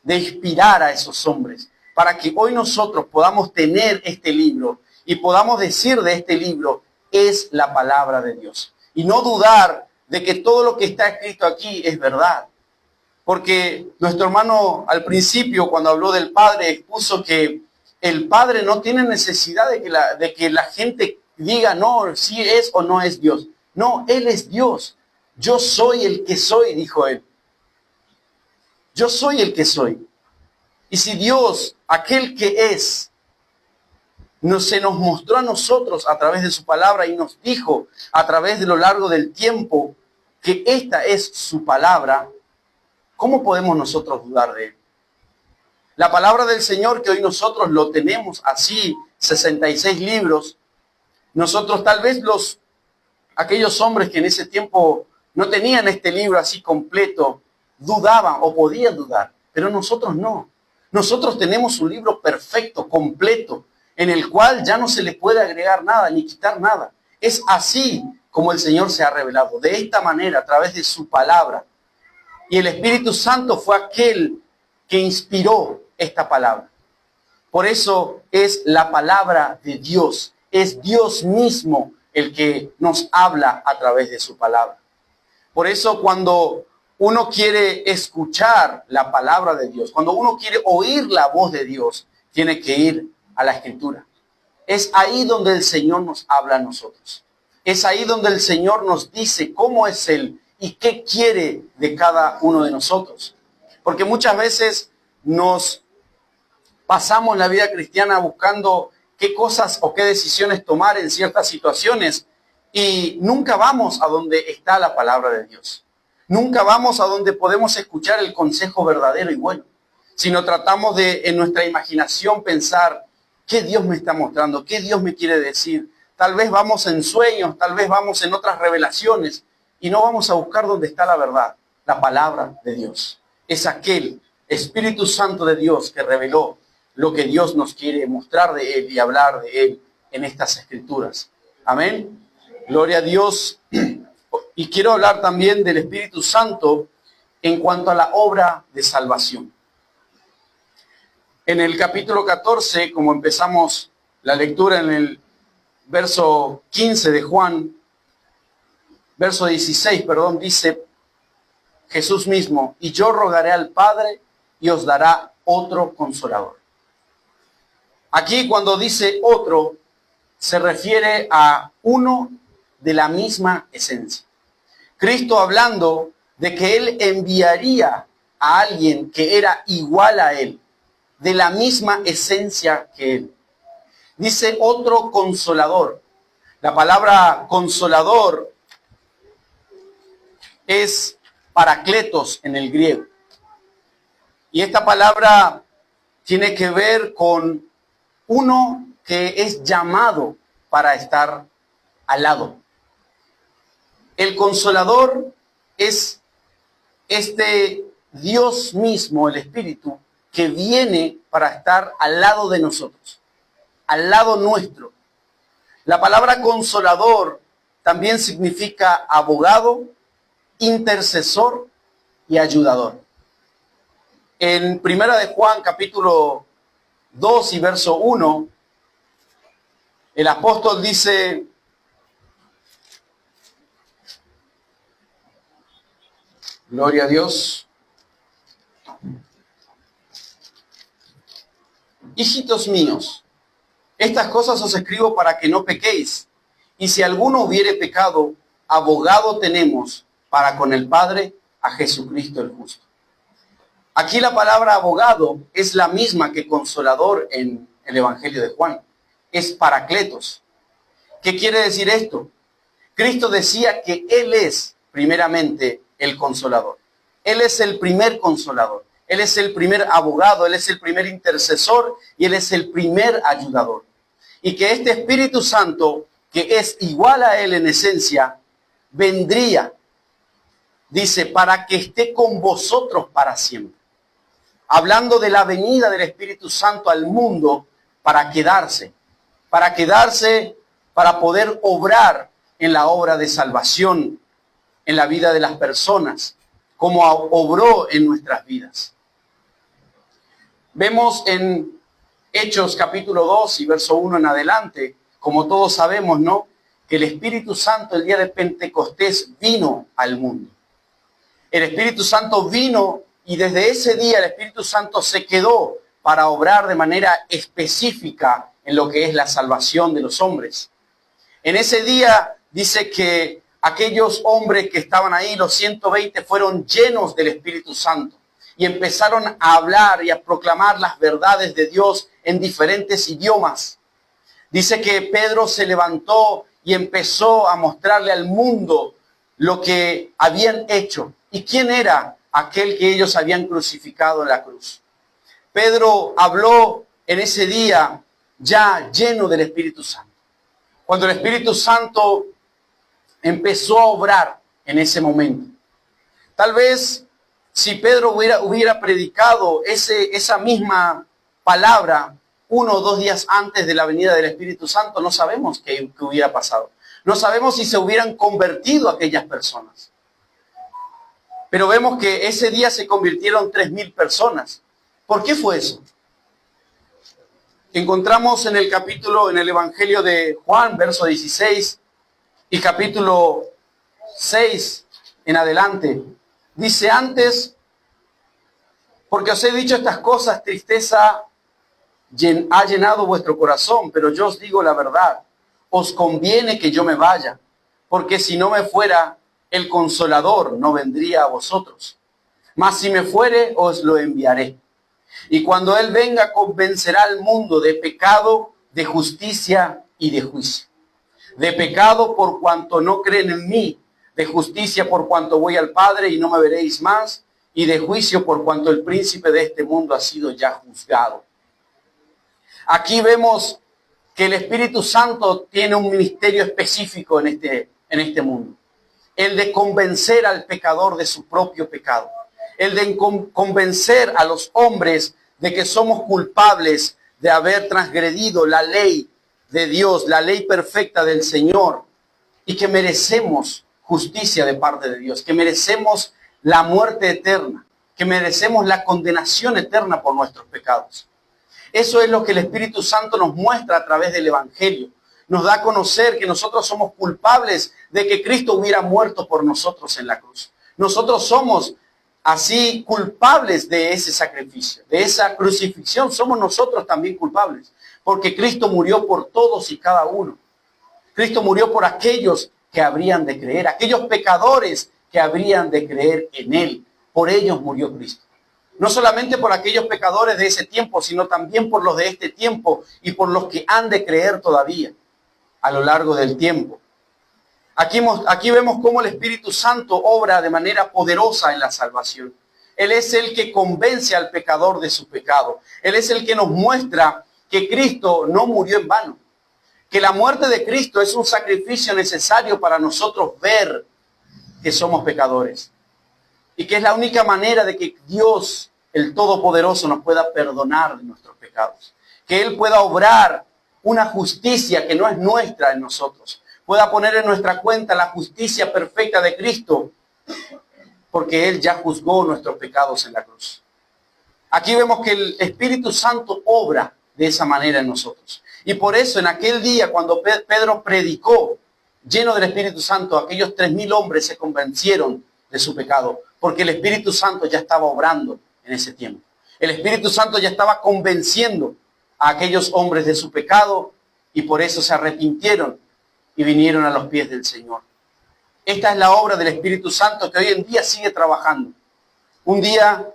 de inspirar a esos hombres, para que hoy nosotros podamos tener este libro y podamos decir de este libro, es la palabra de Dios. Y no dudar de que todo lo que está escrito aquí es verdad. Porque nuestro hermano al principio, cuando habló del Padre, expuso que el Padre no tiene necesidad de que la gente diga, no, si es o no es Dios. No, Él es Dios. Yo soy el que soy, dijo Él. Yo soy el que soy. Y si Dios, aquel que es, se nos mostró a nosotros a través de su palabra y nos dijo a través de lo largo del tiempo que esta es su palabra, ¿cómo podemos nosotros dudar de Él? La palabra del Señor, que hoy nosotros lo tenemos así, 66 libros, nosotros tal vez aquellos hombres que en ese tiempo no tenían este libro así completo, dudaban o podían dudar, pero nosotros no. Nosotros tenemos un libro perfecto, completo, en el cual ya no se le puede agregar nada ni quitar nada. Es así como el Señor se ha revelado, de esta manera, a través de su palabra. Y el Espíritu Santo fue aquel que inspiró esta palabra. Por eso es la palabra de Dios. Es Dios mismo el que nos habla a través de su palabra. Por eso cuando uno quiere escuchar la palabra de Dios, cuando uno quiere oír la voz de Dios, tiene que ir a la Escritura. Es ahí donde el Señor nos habla a nosotros. Es ahí donde el Señor nos dice cómo es Él y qué quiere de cada uno de nosotros. Porque muchas veces nos pasamos la vida cristiana buscando qué cosas o qué decisiones tomar en ciertas situaciones y nunca vamos a donde está la palabra de Dios. Nunca vamos a donde podemos escuchar el consejo verdadero y bueno, sino tratamos de en nuestra imaginación pensar qué Dios me está mostrando, qué Dios me quiere decir. Tal vez vamos en sueños, tal vez vamos en otras revelaciones y no vamos a buscar donde está la verdad, la palabra de Dios. Es aquel Espíritu Santo de Dios que reveló lo que Dios nos quiere mostrar de Él y hablar de Él en estas Escrituras. Amén. Gloria a Dios. Y quiero hablar también del Espíritu Santo en cuanto a la obra de salvación. En el capítulo 14, como empezamos la lectura en el verso 15 de Juan, verso 16, perdón, dice Jesús mismo, y yo rogaré al Padre y os dará otro consolador. Aquí cuando dice otro, se refiere a uno de la misma esencia. Cristo hablando de que Él enviaría a alguien que era igual a Él, de la misma esencia que Él. Dice otro consolador. La palabra consolador es paracletos en el griego. Y esta palabra tiene que ver con uno que es llamado para estar al lado. El consolador es este Dios mismo, el Espíritu, que viene para estar al lado de nosotros, al lado nuestro. La palabra consolador también significa abogado, intercesor y ayudador. En Primera de Juan, capítulo 2 y verso 1, el apóstol dice: gloria a Dios. Hijitos míos, estas cosas os escribo para que no pequéis. Y si alguno hubiere pecado, abogado tenemos para con el Padre, a Jesucristo el justo. Aquí la palabra abogado es la misma que consolador en el Evangelio de Juan. Es paracletos. ¿Qué quiere decir esto? Cristo decía que Él es primeramente el consolador. Él es el primer consolador. Él es el primer abogado, Él es el primer intercesor y Él es el primer ayudador. Y que este Espíritu Santo, que es igual a Él en esencia, vendría, dice, para que esté con vosotros para siempre. Hablando de la venida del Espíritu Santo al mundo para quedarse, para poder obrar en la obra de salvación, en la vida de las personas, como obró en nuestras vidas. Vemos en Hechos capítulo 2 y verso 1 en adelante, como todos sabemos, ¿no?, que el Espíritu Santo el día de Pentecostés vino al mundo. El Espíritu Santo vino y desde ese día el Espíritu Santo se quedó para obrar de manera específica en lo que es la salvación de los hombres. En ese día dice que aquellos hombres que estaban ahí, los 120, fueron llenos del Espíritu Santo y empezaron a hablar y a proclamar las verdades de Dios en diferentes idiomas. Dice que Pedro se levantó y empezó a mostrarle al mundo lo que habían hecho y quién era aquel que ellos habían crucificado en la cruz. Pedro habló en ese día ya lleno del Espíritu Santo. Cuando el Espíritu Santo empezó a obrar en ese momento. Tal vez si Pedro hubiera predicado esa misma palabra 1 o 2 días antes de la venida del Espíritu Santo, no sabemos qué hubiera pasado. No sabemos si se hubieran convertido aquellas personas. Pero vemos que ese día se convirtieron 3,000 personas. ¿Por qué fue eso? Encontramos en el Evangelio de Juan, verso 16, y capítulo 6 en adelante. Dice: antes, porque os he dicho estas cosas, tristeza ha llenado vuestro corazón, pero yo os digo la verdad. Os conviene que yo me vaya, porque si no me fuera, el Consolador no vendría a vosotros. Mas si me fuere, os lo enviaré. Y cuando Él venga, convencerá al mundo de pecado, de justicia y de juicio. De pecado por cuanto no creen en mí, de justicia por cuanto voy al Padre y no me veréis más, y de juicio por cuanto el príncipe de este mundo ha sido ya juzgado. Aquí vemos que el Espíritu Santo tiene un ministerio específico en este mundo. El de convencer al pecador de su propio pecado. El de convencer a los hombres de que somos culpables de haber transgredido la ley de Dios, la ley perfecta del Señor, y que merecemos justicia de parte de Dios, que merecemos la muerte eterna, que merecemos la condenación eterna por nuestros pecados. Eso es lo que el Espíritu Santo nos muestra a través del Evangelio. Nos da a conocer que nosotros somos culpables de que Cristo hubiera muerto por nosotros en la cruz. Nosotros somos así culpables de ese sacrificio, de esa crucifixión. Somos nosotros también culpables, porque Cristo murió por todos y cada uno. Cristo murió por aquellos que habrían de creer, aquellos pecadores que habrían de creer en Él. Por ellos murió Cristo. No solamente por aquellos pecadores de ese tiempo, sino también por los de este tiempo y por los que han de creer todavía a lo largo del tiempo. Aquí vemos cómo el Espíritu Santo obra de manera poderosa en la salvación. Él es el que convence al pecador de su pecado. Él es el que nos muestra que Cristo no murió en vano. Que la muerte de Cristo es un sacrificio necesario para nosotros ver que somos pecadores. y que es la única manera de que Dios, el Todopoderoso, nos pueda perdonar de nuestros pecados. Que Él pueda obrar una justicia que no es nuestra en nosotros. Pueda poner en nuestra cuenta la justicia perfecta de Cristo, porque Él ya juzgó nuestros pecados en la cruz. Aquí vemos que el Espíritu Santo obra de esa manera en nosotros. Y por eso en aquel día cuando Pedro predicó, lleno del Espíritu Santo, aquellos 3,000 hombres se convencieron de su pecado, porque el Espíritu Santo ya estaba obrando en ese tiempo. El Espíritu Santo ya estaba convenciendo a aquellos hombres de su pecado y por eso se arrepintieron y vinieron a los pies del Señor. Esta es la obra del Espíritu Santo que hoy en día sigue trabajando. Un día,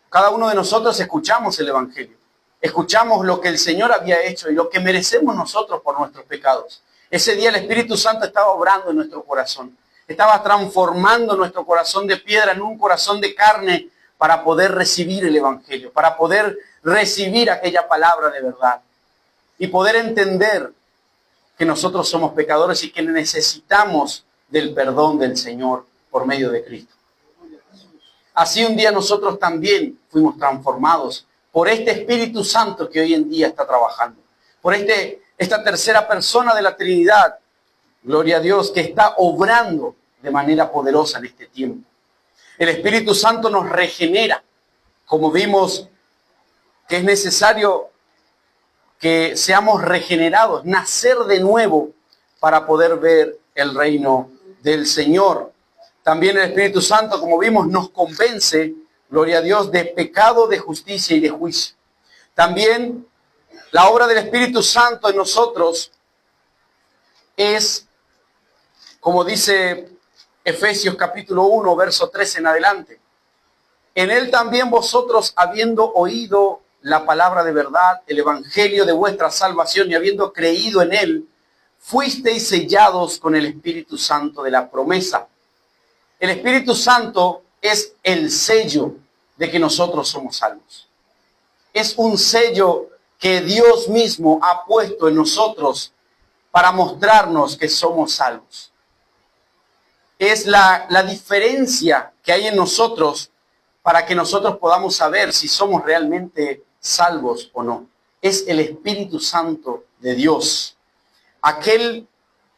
cada uno de nosotros escuchamos el Evangelio. Escuchamos lo que el Señor había hecho y lo que merecemos nosotros por nuestros pecados. Ese día el Espíritu Santo estaba obrando en nuestro corazón. Estaba transformando nuestro corazón de piedra en un corazón de carne para poder recibir el Evangelio, para poder recibir aquella palabra de verdad y poder entender que nosotros somos pecadores y que necesitamos del perdón del Señor por medio de Cristo. Así un día nosotros también fuimos transformados por este Espíritu Santo que hoy en día está trabajando, por esta tercera persona de la Trinidad, gloria a Dios, que está obrando de manera poderosa en este tiempo. El Espíritu Santo nos regenera, como vimos que es necesario que seamos regenerados, nacer de nuevo para poder ver el reino del Señor. También el Espíritu Santo, como vimos, nos convence, gloria a Dios, de pecado, de justicia y de juicio. También la obra del Espíritu Santo en nosotros es, como dice Efesios capítulo 1, verso 13 en adelante. En Él también vosotros, habiendo oído la palabra de verdad, el evangelio de vuestra salvación, y habiendo creído en Él, fuisteis sellados con el Espíritu Santo de la promesa. El Espíritu Santo es el sello de que nosotros somos salvos. Es un sello que Dios mismo ha puesto en nosotros para mostrarnos que somos salvos. Es la diferencia que hay en nosotros para que nosotros podamos saber si somos realmente salvos o no. Es el Espíritu Santo de Dios. Aquel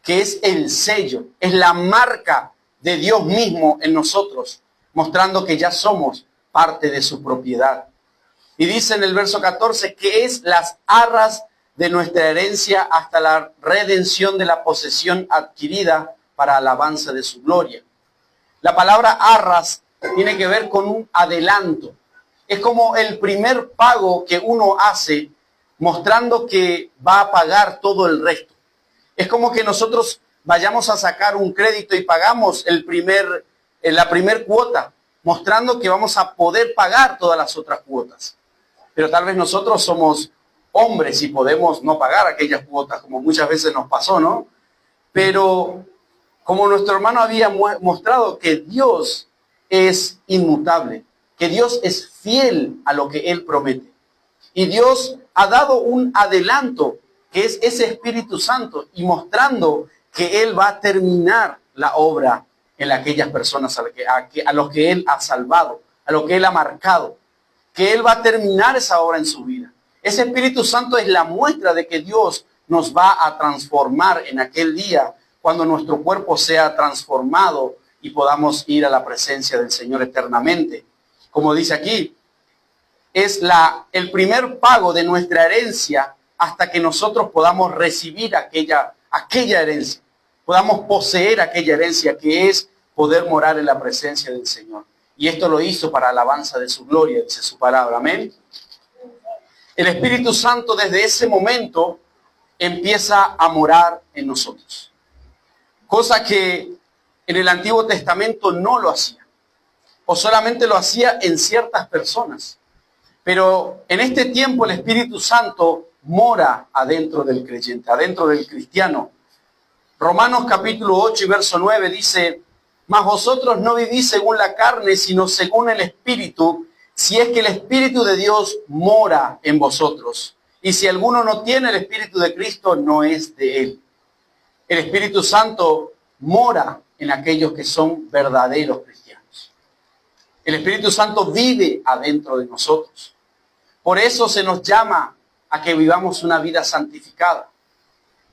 que es el sello, es la marca de Dios mismo en nosotros, mostrando que ya somos parte de su propiedad. Y dice en el verso 14 que es las arras de nuestra herencia hasta la redención de la posesión adquirida para alabanza de su gloria. La palabra arras tiene que ver con un adelanto. Es como el primer pago que uno hace mostrando que va a pagar todo el resto. Es como que nosotros vayamos a sacar un crédito y pagamos la primer cuota, mostrando que vamos a poder pagar todas las otras cuotas. Pero tal vez nosotros somos hombres y podemos no pagar aquellas cuotas, como muchas veces nos pasó, ¿no? Pero como nuestro hermano había mostrado que Dios es inmutable, que Dios es fiel a lo que Él promete. Y Dios ha dado un adelanto, que es ese Espíritu Santo, y mostrando que Él va a terminar la obra en aquellas personas a los que Él ha salvado, a los que Él ha marcado, que Él va a terminar esa obra en su vida. Ese Espíritu Santo es la muestra de que Dios nos va a transformar en aquel día, cuando nuestro cuerpo sea transformado y podamos ir a la presencia del Señor eternamente. Como dice aquí, es el primer pago de nuestra herencia hasta que nosotros podamos recibir aquella herencia, podamos poseer aquella herencia que es poder morar en la presencia del Señor. Y esto lo hizo para alabanza de su gloria, dice su palabra. Amén. El Espíritu Santo desde ese momento empieza a morar en nosotros. Cosa que en el Antiguo Testamento no lo hacía. O solamente lo hacía en ciertas personas. Pero en este tiempo el Espíritu Santo mora adentro del creyente, adentro del cristiano. Romanos capítulo 8 y verso 9 dice: mas vosotros no vivís según la carne, sino según el Espíritu, si es que el Espíritu de Dios mora en vosotros. Y si alguno no tiene el Espíritu de Cristo, no es de él. El Espíritu Santo mora en aquellos que son verdaderos cristianos. El Espíritu Santo vive adentro de nosotros. Por eso se nos llama a que vivamos una vida santificada,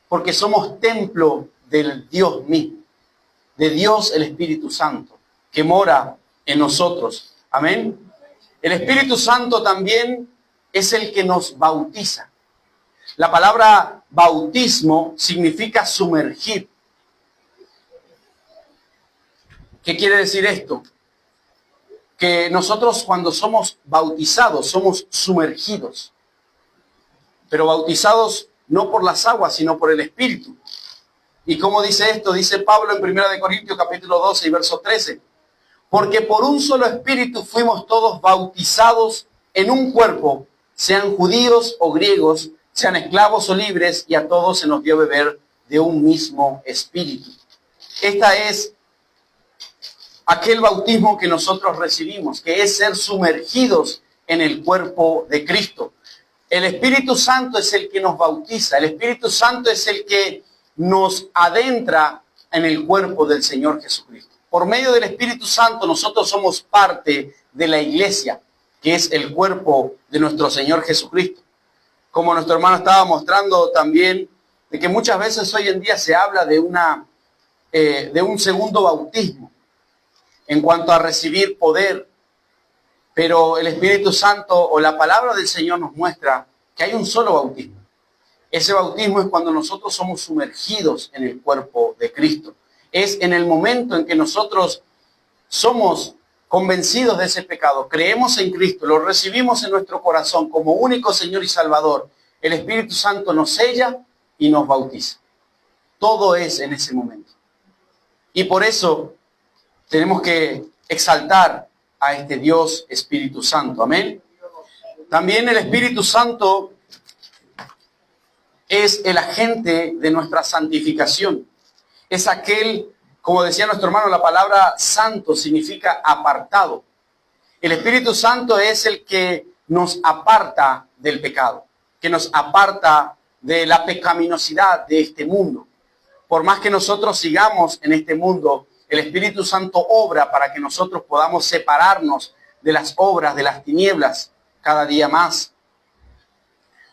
porque somos templo del Dios mismo, de Dios el Espíritu Santo, que mora en nosotros. Amén. El Espíritu Santo también es el que nos bautiza. La palabra bautismo significa sumergir. ¿Qué quiere decir esto? Que nosotros cuando somos bautizados, somos sumergidos. Pero bautizados no por las aguas, sino por el Espíritu. ¿Y cómo dice esto? Dice Pablo en 1 Corintios capítulo 12 y verso 13. Porque por un solo Espíritu fuimos todos bautizados en un cuerpo, sean judíos o griegos, sean esclavos o libres, y a todos se nos dio beber de un mismo Espíritu. Esta es aquel bautismo que nosotros recibimos, que es ser sumergidos en el cuerpo de Cristo. El Espíritu Santo es el que nos bautiza, el Espíritu Santo es el que nos adentra en el cuerpo del Señor Jesucristo. Por medio del Espíritu Santo nosotros somos parte de la iglesia, que es el cuerpo de nuestro Señor Jesucristo. Como nuestro hermano estaba mostrando también, de que muchas veces hoy en día se habla de un segundo bautismo en cuanto a recibir poder, pero el Espíritu Santo o la palabra del Señor nos muestra que hay un solo bautismo. Ese bautismo es cuando nosotros somos sumergidos en el cuerpo de Cristo. Es en el momento en que nosotros somos convencidos de ese pecado, creemos en Cristo, lo recibimos en nuestro corazón como único Señor y Salvador. El Espíritu Santo nos sella y nos bautiza. Todo es en ese momento. Y por eso tenemos que exaltar a este Dios Espíritu Santo. Amén. También el Espíritu Santo es el agente de nuestra santificación. Es aquel, como decía nuestro hermano, la palabra santo significa apartado. El Espíritu Santo es el que nos aparta del pecado, que nos aparta de la pecaminosidad de este mundo. Por más que nosotros sigamos en este mundo, el Espíritu Santo obra para que nosotros podamos separarnos de las obras de las tinieblas cada día más.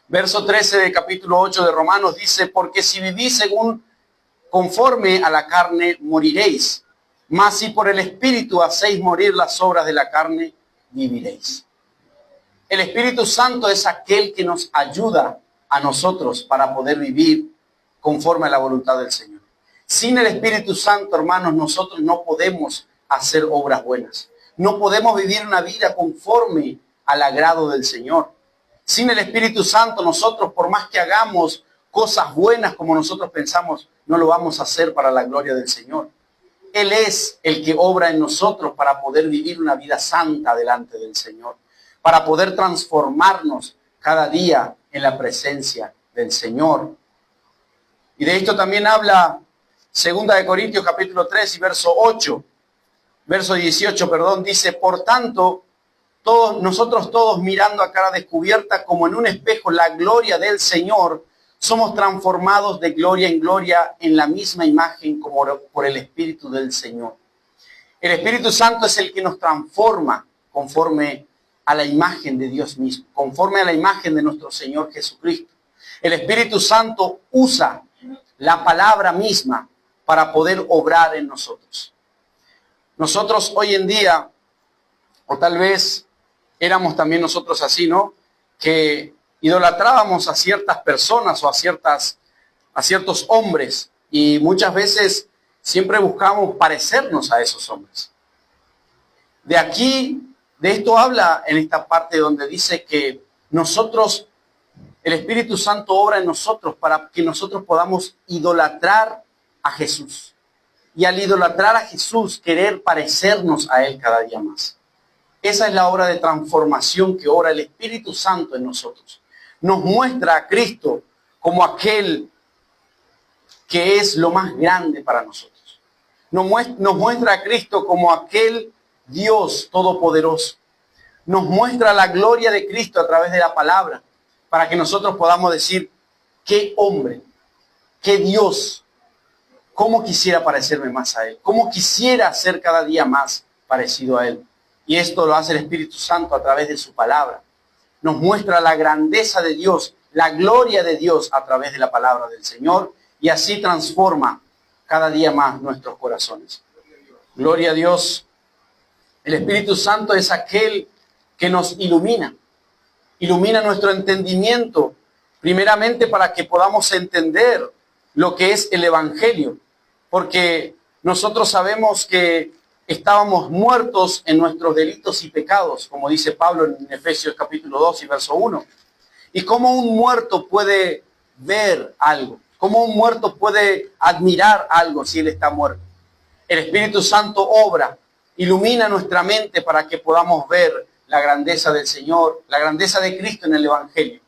Verso 13 del capítulo 8 de Romanos dice, porque si vivís conforme a la carne, moriréis. Mas si por el Espíritu hacéis morir las obras de la carne, viviréis. El Espíritu Santo es aquel que nos ayuda a nosotros para poder vivir conforme a la voluntad del Señor. Sin el Espíritu Santo, hermanos, nosotros no podemos hacer obras buenas. No podemos vivir una vida conforme al agrado del Señor. Sin el Espíritu Santo, nosotros, por más que hagamos cosas buenas como nosotros pensamos, no lo vamos a hacer para la gloria del Señor. Él es el que obra en nosotros para poder vivir una vida santa delante del Señor, para poder transformarnos cada día en la presencia del Señor. Y de esto también habla 2 Corintios capítulo 3 y verso 18, dice, por tanto, nosotros todos mirando a cara descubierta como en un espejo la gloria del Señor, somos transformados de gloria en gloria en la misma imagen como por el Espíritu del Señor. El Espíritu Santo es el que nos transforma conforme a la imagen de Dios mismo, conforme a la imagen de nuestro Señor Jesucristo. El Espíritu Santo usa la palabra misma para poder obrar en nosotros. Nosotros hoy en día, o tal vez éramos también nosotros así, ¿no? Que idolatrábamos a ciertas personas o a ciertos hombres y muchas veces siempre buscamos parecernos a esos hombres. De esto habla en esta parte donde dice que nosotros, el Espíritu Santo obra en nosotros para que nosotros podamos idolatrar a Jesús. Y al idolatrar a Jesús, querer parecernos a Él cada día más. Esa es la obra de transformación que obra el Espíritu Santo en nosotros. Nos muestra a Cristo como aquel que es lo más grande para nosotros. Nos muestra a Cristo como aquel Dios todopoderoso. Nos muestra la gloria de Cristo a través de la palabra, para que nosotros podamos decir, qué hombre, qué Dios, cómo quisiera parecerme más a Él, cómo quisiera ser cada día más parecido a Él. Y esto lo hace el Espíritu Santo a través de su palabra. Nos muestra la grandeza de Dios, la gloria de Dios a través de la palabra del Señor, y así transforma cada día más nuestros corazones. Gloria a Dios. El Espíritu Santo es aquel que nos ilumina. Ilumina nuestro entendimiento, primeramente para que podamos entender lo que es el Evangelio. Porque nosotros sabemos que estábamos muertos en nuestros delitos y pecados, como dice Pablo en Efesios capítulo 2 y verso 1. ¿Y cómo un muerto puede ver algo? ¿Cómo un muerto puede admirar algo si él está muerto? El Espíritu Santo obra, ilumina nuestra mente para que podamos ver la grandeza del Señor, la grandeza de Cristo en el Evangelio.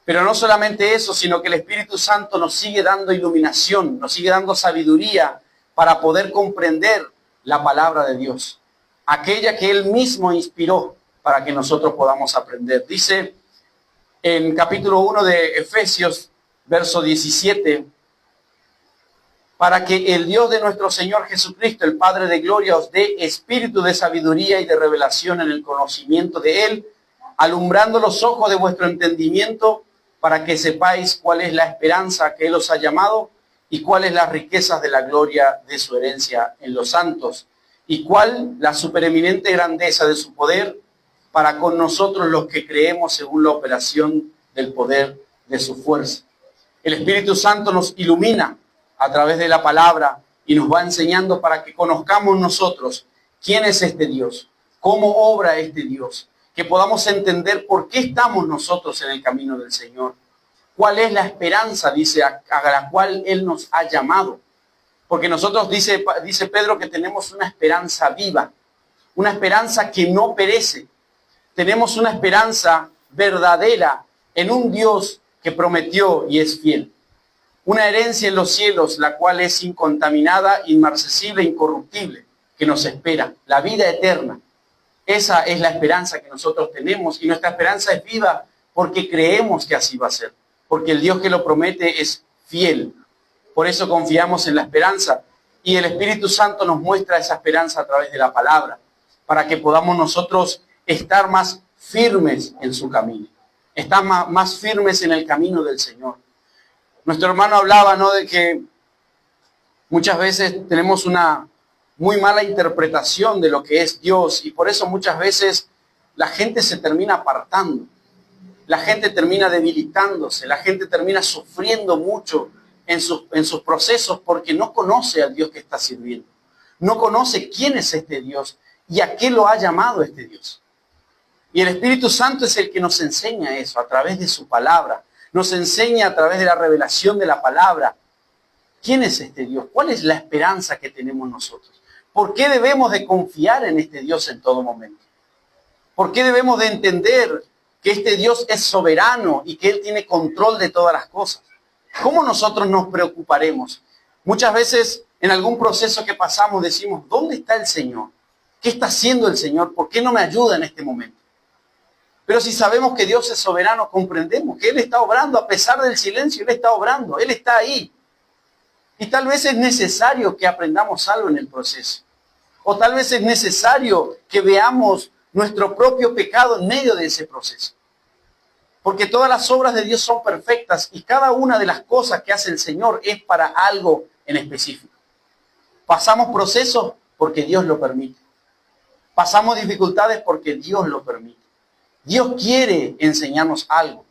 Pero no solamente eso, sino que el Espíritu Santo nos sigue dando iluminación, nos sigue dando sabiduría para poder comprender la palabra de Dios, aquella que Él mismo inspiró para que nosotros podamos aprender. Dice en capítulo 1 de Efesios, verso 17, para que el Dios de nuestro Señor Jesucristo, el Padre de gloria, os dé espíritu de sabiduría y de revelación en el conocimiento de Él, alumbrando los ojos de vuestro entendimiento, para que sepáis cuál es la esperanza que Él os ha llamado y cuáles las riquezas de la gloria de su herencia en los santos, y cuál la supereminente grandeza de su poder para con nosotros los que creemos según la operación del poder de su fuerza. El Espíritu Santo nos ilumina a través de la palabra y nos va enseñando para que conozcamos nosotros quién es este Dios, cómo obra este Dios, que podamos entender por qué estamos nosotros en el camino del Señor, cuál es la esperanza, dice, a la cual Él nos ha llamado. Porque nosotros, dice Pedro, que tenemos una esperanza viva, una esperanza que no perece. Tenemos una esperanza verdadera en un Dios que prometió y es fiel. Una herencia en los cielos, la cual es incontaminada, inmarcesible, incorruptible, que nos espera, la vida eterna. Esa es la esperanza que nosotros tenemos, y nuestra esperanza es viva porque creemos que así va a ser, porque el Dios que lo promete es fiel. Por eso confiamos en la esperanza, y el Espíritu Santo nos muestra esa esperanza a través de la palabra, para que podamos nosotros estar más firmes en su camino, estar más firmes en el camino del Señor. Nuestro hermano hablaba, ¿no?, de que muchas veces tenemos una muy mala interpretación de lo que es Dios, y por eso muchas veces la gente se termina apartando, la gente termina debilitándose, la gente termina sufriendo mucho en sus procesos porque no conoce al Dios que está sirviendo, no conoce quién es este Dios y a qué lo ha llamado este Dios. Y el Espíritu Santo es el que nos enseña eso a través de su palabra, nos enseña a través de la revelación de la palabra. ¿Quién es este Dios? ¿Cuál es la esperanza que tenemos nosotros? ¿Por qué debemos de confiar en este Dios en todo momento? ¿Por qué debemos de entender que este Dios es soberano y que Él tiene control de todas las cosas? ¿Cómo nosotros nos preocuparemos? Muchas veces en algún proceso que pasamos decimos, ¿dónde está el Señor? ¿Qué está haciendo el Señor? ¿Por qué no me ayuda en este momento? Pero si sabemos que Dios es soberano, comprendemos que Él está obrando a pesar del silencio, Él está obrando, Él está ahí. Y tal vez es necesario que aprendamos algo en el proceso. O tal vez es necesario que veamos nuestro propio pecado en medio de ese proceso. Porque todas las obras de Dios son perfectas y cada una de las cosas que hace el Señor es para algo en específico. Pasamos procesos porque Dios lo permite. Pasamos dificultades porque Dios lo permite. Dios quiere enseñarnos algo.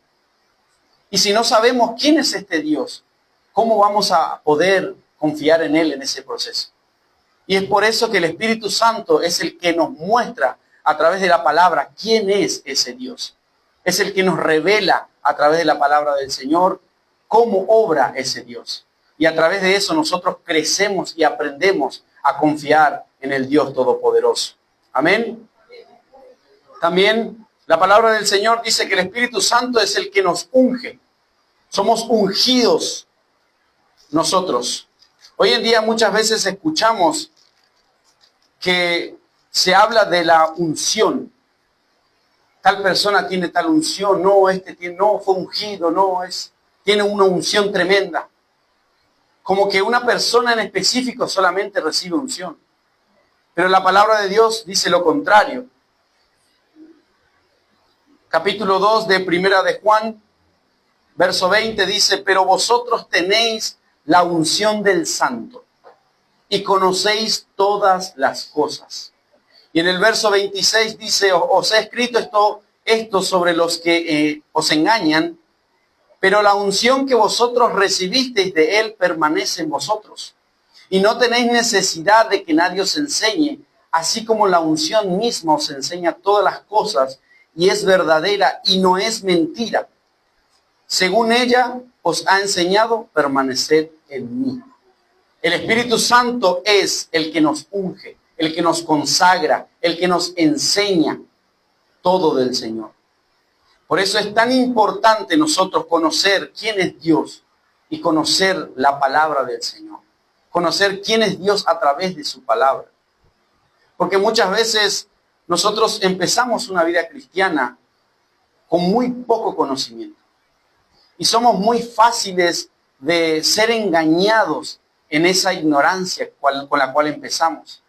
Y si no sabemos quién es este Dios, ¿cómo vamos a poder confiar en Él en ese proceso? Y es por eso que el Espíritu Santo es el que nos muestra a través de la palabra quién es ese Dios. Es el que nos revela a través de la palabra del Señor cómo obra ese Dios. Y a través de eso nosotros crecemos y aprendemos a confiar en el Dios Todopoderoso. Amén. También la palabra del Señor dice que el Espíritu Santo es el que nos unge. Somos ungidos nosotros. Hoy en día muchas veces escuchamos que se habla de la unción. Tal persona tiene tal unción, no, no fue ungido, tiene una unción tremenda. Como que una persona en específico solamente recibe unción. Pero la palabra de Dios dice lo contrario. Capítulo 2 de Primera de Juan, verso 20 dice, pero vosotros tenéis la unción del Santo y conocéis todas las cosas. Y en el verso 26 dice, os he escrito esto sobre los que os engañan, pero la unción que vosotros recibisteis de él permanece en vosotros. Y no tenéis necesidad de que nadie os enseñe, así como la unción misma os enseña todas las cosas, y es verdadera y no es mentira. Según ella os ha enseñado, permaneced en mí. El Espíritu Santo es el que nos unge, el que nos consagra, el que nos enseña todo del Señor. Por eso es tan importante nosotros conocer quién es Dios y conocer la palabra del Señor. Conocer quién es Dios a través de su palabra. Porque muchas veces nosotros empezamos una vida cristiana con muy poco conocimiento. Y somos muy fáciles de ser engañados en esa ignorancia con la cual empezamos.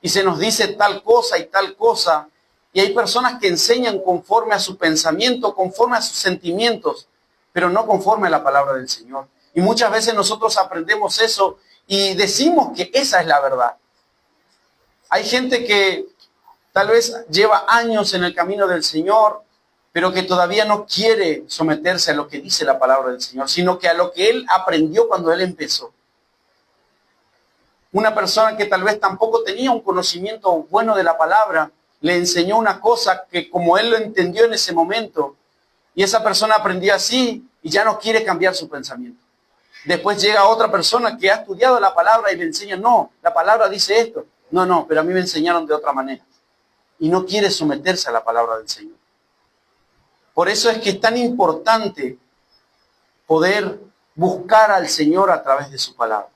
Y se nos dice tal cosa y tal cosa. Y hay personas que enseñan conforme a su pensamiento, conforme a sus sentimientos, pero no conforme a la palabra del Señor. Y muchas veces nosotros aprendemos eso y decimos que esa es la verdad. Hay gente que tal vez lleva años en el camino del Señor, pero que todavía no quiere someterse a lo que dice la palabra del Señor, sino que a lo que él aprendió cuando él empezó. Una persona que tal vez tampoco tenía un conocimiento bueno de la palabra, le enseñó una cosa que como él lo entendió en ese momento, y esa persona aprendió así y ya no quiere cambiar su pensamiento. Después llega otra persona que ha estudiado la palabra y le enseña, no, la palabra dice esto. No, pero a mí me enseñaron de otra manera. Y no quiere someterse a la palabra del Señor. Por eso es que es tan importante poder buscar al Señor a través de su palabra.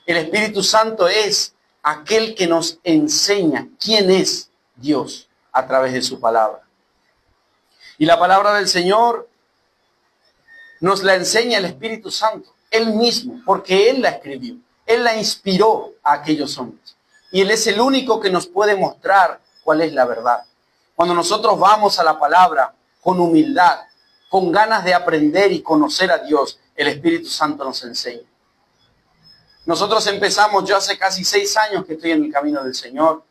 El Espíritu Santo es aquel que nos enseña quién es Dios a través de su palabra. Y la palabra del Señor nos la enseña el Espíritu Santo, Él mismo, porque Él la escribió, Él la inspiró a aquellos hombres. Y Él es el único que nos puede mostrar cuál es la verdad. Cuando nosotros vamos a la palabra con humildad, con ganas de aprender y conocer a Dios, el Espíritu Santo nos enseña. Nosotros empezamos, yo hace casi 6 años que estoy en el camino del Señor,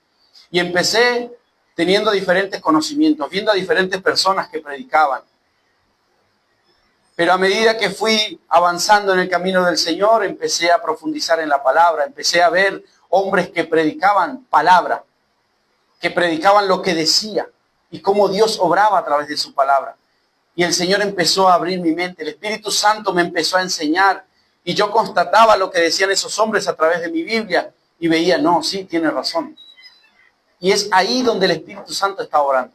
y empecé teniendo diferentes conocimientos, viendo a diferentes personas que predicaban. Pero a medida que fui avanzando en el camino del Señor, empecé a profundizar en la palabra, empecé a ver hombres que predicaban palabra, que predicaban lo que decía y cómo Dios obraba a través de su palabra. Y el Señor empezó a abrir mi mente, el Espíritu Santo me empezó a enseñar y yo constataba lo que decían esos hombres a través de mi Biblia y veía, no, sí, tiene razón. Y es ahí donde el Espíritu Santo está obrando.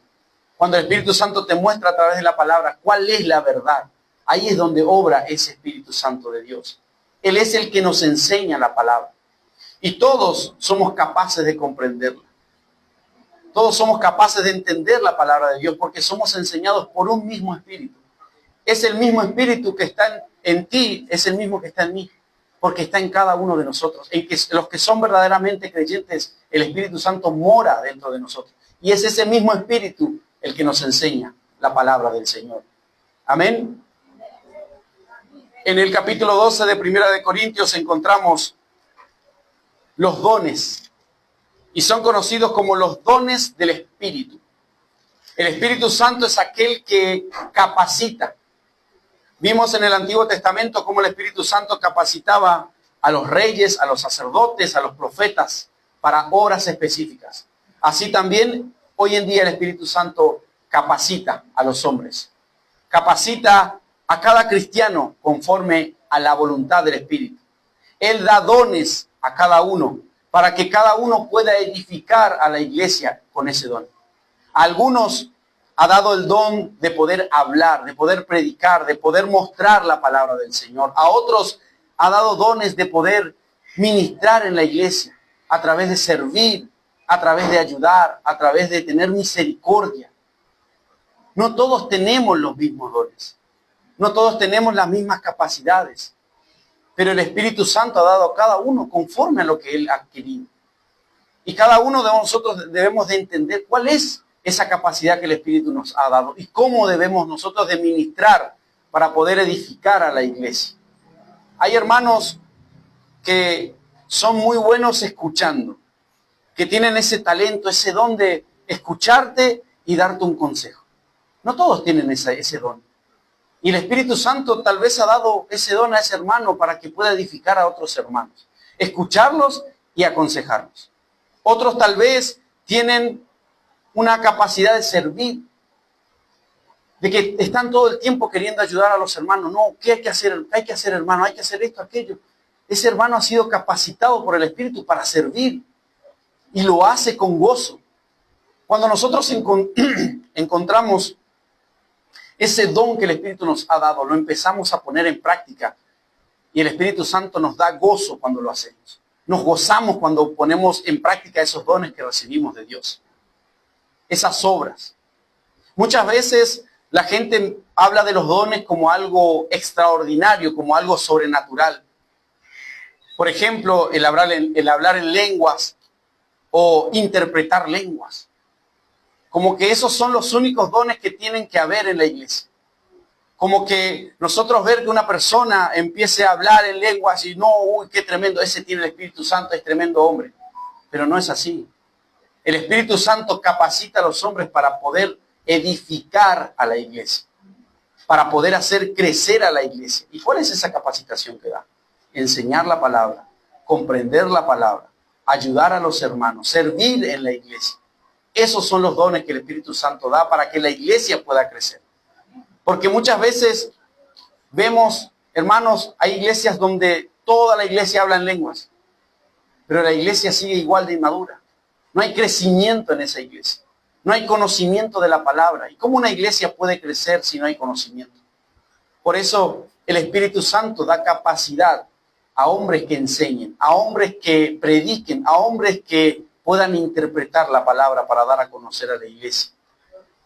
Cuando el Espíritu Santo te muestra a través de la palabra cuál es la verdad, ahí es donde obra ese Espíritu Santo de Dios. Él es el que nos enseña la palabra. Y todos somos capaces de comprenderla. Todos somos capaces de entender la palabra de Dios porque somos enseñados por un mismo Espíritu. Es el mismo Espíritu que está en ti, es el mismo que está en mí, porque está en cada uno de nosotros. En que los que son verdaderamente creyentes, el Espíritu Santo mora dentro de nosotros. Y es ese mismo Espíritu el que nos enseña la palabra del Señor. Amén. En el capítulo 12 de Primera de Corintios encontramos los dones. Y son conocidos como los dones del Espíritu. El Espíritu Santo es aquel que capacita. Vimos en el Antiguo Testamento cómo el Espíritu Santo capacitaba a los reyes, a los sacerdotes, a los profetas para obras específicas. Así también hoy en día el Espíritu Santo capacita a los hombres. Capacita a cada cristiano conforme a la voluntad del Espíritu. Él da dones a cada uno para que cada uno pueda edificar a la iglesia con ese don. A algunos ha dado el don de poder hablar, de poder predicar, de poder mostrar la palabra del Señor. A otros ha dado dones de poder ministrar en la iglesia a través de servir, a través de ayudar, a través de tener misericordia. No todos tenemos los mismos dones. No todos tenemos las mismas capacidades. Pero el Espíritu Santo ha dado a cada uno conforme a lo que Él ha adquirido. Y cada uno de nosotros debemos de entender cuál es esa capacidad que el Espíritu nos ha dado y cómo debemos nosotros de ministrar para poder edificar a la iglesia. Hay hermanos que son muy buenos escuchando, que tienen ese talento, ese don de escucharte y darte un consejo. No todos tienen ese don. Y el Espíritu Santo tal vez ha dado ese don a ese hermano para que pueda edificar a otros hermanos. Escucharlos y aconsejarlos. Otros tal vez tienen una capacidad de servir, de que están todo el tiempo queriendo ayudar a los hermanos. No, ¿qué hay que hacer? Hay que hacer, hermano, hay que hacer esto, aquello. Ese hermano ha sido capacitado por el Espíritu para servir y lo hace con gozo. Cuando nosotros encontramos ese don que el Espíritu nos ha dado, lo empezamos a poner en práctica y el Espíritu Santo nos da gozo cuando lo hacemos. Nos gozamos cuando ponemos en práctica esos dones que recibimos de Dios. Esas obras. Muchas veces la gente habla de los dones como algo extraordinario, como algo sobrenatural. Por ejemplo, el hablar en lenguas o interpretar lenguas. Como que esos son los únicos dones que tienen que haber en la iglesia. Como que nosotros ver que una persona empiece a hablar en lenguas y no, uy, qué tremendo, ese tiene el Espíritu Santo, es tremendo hombre. Pero no es así. El Espíritu Santo capacita a los hombres para poder edificar a la iglesia, para poder hacer crecer a la iglesia. ¿Y cuál es esa capacitación que da? Enseñar la palabra, comprender la palabra, ayudar a los hermanos, servir en la iglesia. Esos son los dones que el Espíritu Santo da para que la iglesia pueda crecer. Porque muchas veces vemos, hermanos, hay iglesias donde toda la iglesia habla en lenguas, pero la iglesia sigue igual de inmadura. No hay crecimiento en esa iglesia. No hay conocimiento de la palabra. ¿Y cómo una iglesia puede crecer si no hay conocimiento? Por eso el Espíritu Santo da capacidad a hombres que enseñen, a hombres que prediquen, a hombres que puedan interpretar la palabra para dar a conocer a la iglesia.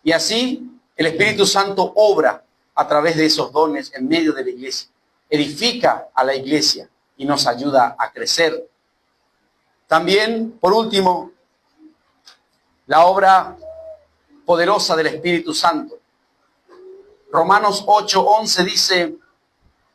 Y así el Espíritu Santo obra a través de esos dones en medio de la iglesia. Edifica a la iglesia y nos ayuda a crecer. También, por último, la obra poderosa del Espíritu Santo. Romanos 8:11 dice,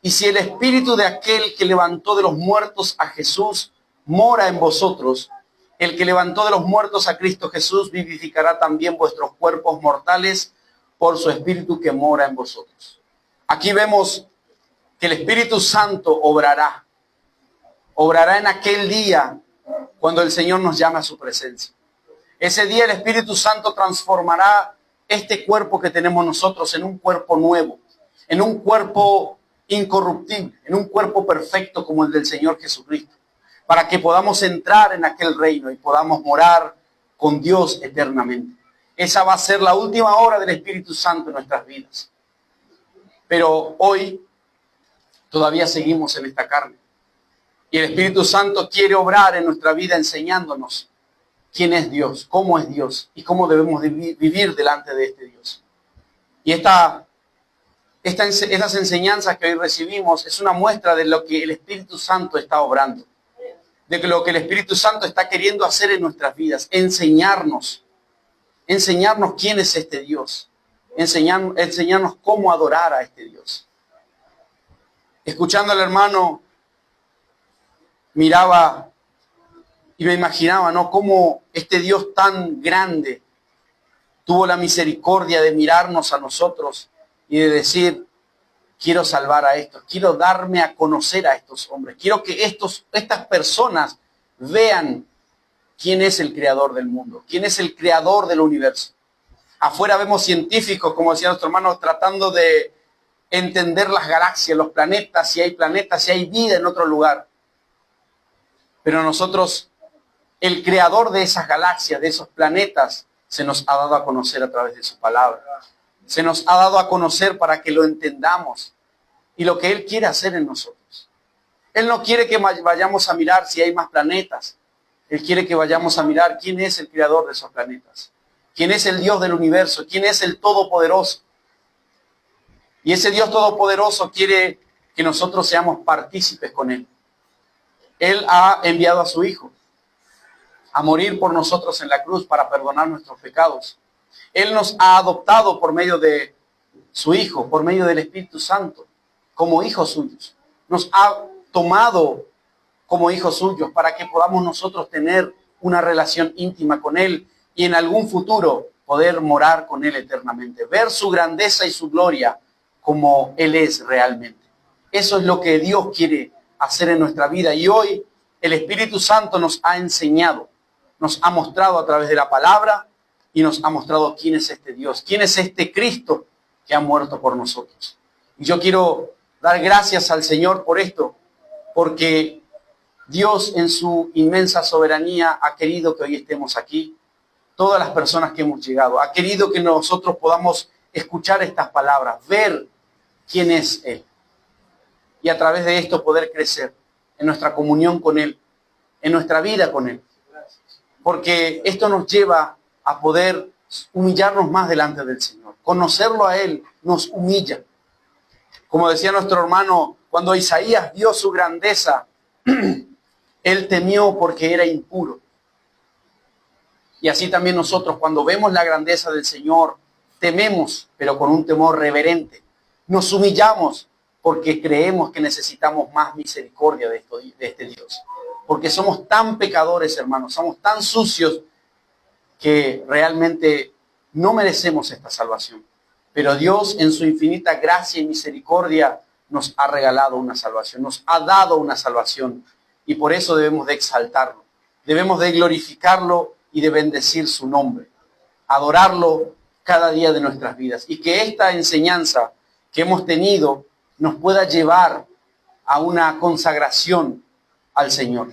y si el Espíritu de aquel que levantó de los muertos a Jesús mora en vosotros, el que levantó de los muertos a Cristo Jesús vivificará también vuestros cuerpos mortales por su Espíritu que mora en vosotros. Aquí vemos que el Espíritu Santo obrará en aquel día cuando el Señor nos llame a su presencia. Ese día el Espíritu Santo transformará este cuerpo que tenemos nosotros en un cuerpo nuevo, en un cuerpo incorruptible, en un cuerpo perfecto como el del Señor Jesucristo, para que podamos entrar en aquel reino y podamos morar con Dios eternamente. Esa va a ser la última obra del Espíritu Santo en nuestras vidas. Pero hoy todavía seguimos en esta carne. Y el Espíritu Santo quiere obrar en nuestra vida enseñándonos quién es Dios, cómo es Dios y cómo debemos vivir delante de este Dios. Y estas enseñanzas que hoy recibimos es una muestra de lo que el Espíritu Santo está obrando, de lo que el Espíritu Santo está queriendo hacer en nuestras vidas, enseñarnos quién es este Dios, enseñarnos cómo adorar a este Dios. Escuchando al hermano, miraba y me imaginaba, ¿no?, cómo este Dios tan grande tuvo la misericordia de mirarnos a nosotros y de decir, quiero salvar a estos, quiero darme a conocer a estos hombres, quiero que estas personas vean quién es el creador del mundo, quién es el creador del universo. Afuera vemos científicos, como decía nuestro hermano, tratando de entender las galaxias, los planetas, si hay vida en otro lugar. Pero nosotros, el creador de esas galaxias, de esos planetas, se nos ha dado a conocer a través de su palabra. Se nos ha dado a conocer para que lo entendamos y lo que Él quiere hacer en nosotros. Él no quiere que vayamos a mirar si hay más planetas. Él quiere que vayamos a mirar quién es el creador de esos planetas. Quién es el Dios del universo. Quién es el Todopoderoso. Y ese Dios Todopoderoso quiere que nosotros seamos partícipes con Él. Él ha enviado a su Hijo a morir por nosotros en la cruz para perdonar nuestros pecados. Él nos ha adoptado por medio de su Hijo, por medio del Espíritu Santo, como hijos suyos. Nos ha tomado como hijos suyos para que podamos nosotros tener una relación íntima con Él y en algún futuro poder morar con Él eternamente. Ver su grandeza y su gloria como Él es realmente. Eso es lo que Dios quiere hacer en nuestra vida. Y hoy el Espíritu Santo nos ha enseñado, nos ha mostrado a través de la palabra y nos ha mostrado quién es este Dios, quién es este Cristo que ha muerto por nosotros. Y yo quiero dar gracias al Señor por esto, porque Dios en su inmensa soberanía ha querido que hoy estemos aquí, todas las personas que hemos llegado, ha querido que nosotros podamos escuchar estas palabras, ver quién es Él. Y a través de esto poder crecer en nuestra comunión con Él, en nuestra vida con Él. Porque esto nos lleva a poder humillarnos más delante del Señor. Conocerlo a Él nos humilla. Como decía nuestro hermano, cuando Isaías vio su grandeza, él temió porque era impuro. Y así también nosotros, cuando vemos la grandeza del Señor, tememos, pero con un temor reverente. Nos humillamos porque creemos que necesitamos más misericordia de este Dios. Porque somos tan pecadores, hermanos, somos tan sucios que realmente no merecemos esta salvación. Pero Dios, en su infinita gracia y misericordia, nos ha regalado una salvación, nos ha dado una salvación. Y por eso debemos de exaltarlo, debemos de glorificarlo y de bendecir su nombre, adorarlo cada día de nuestras vidas. Y que esta enseñanza que hemos tenido nos pueda llevar a una consagración al Señor,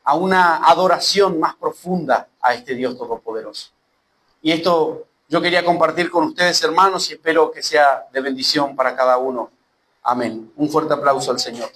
a una adoración más profunda a este Dios todopoderoso. Y esto yo quería compartir con ustedes, hermanos, y espero que sea de bendición para cada uno. Amén. Un fuerte aplauso al Señor.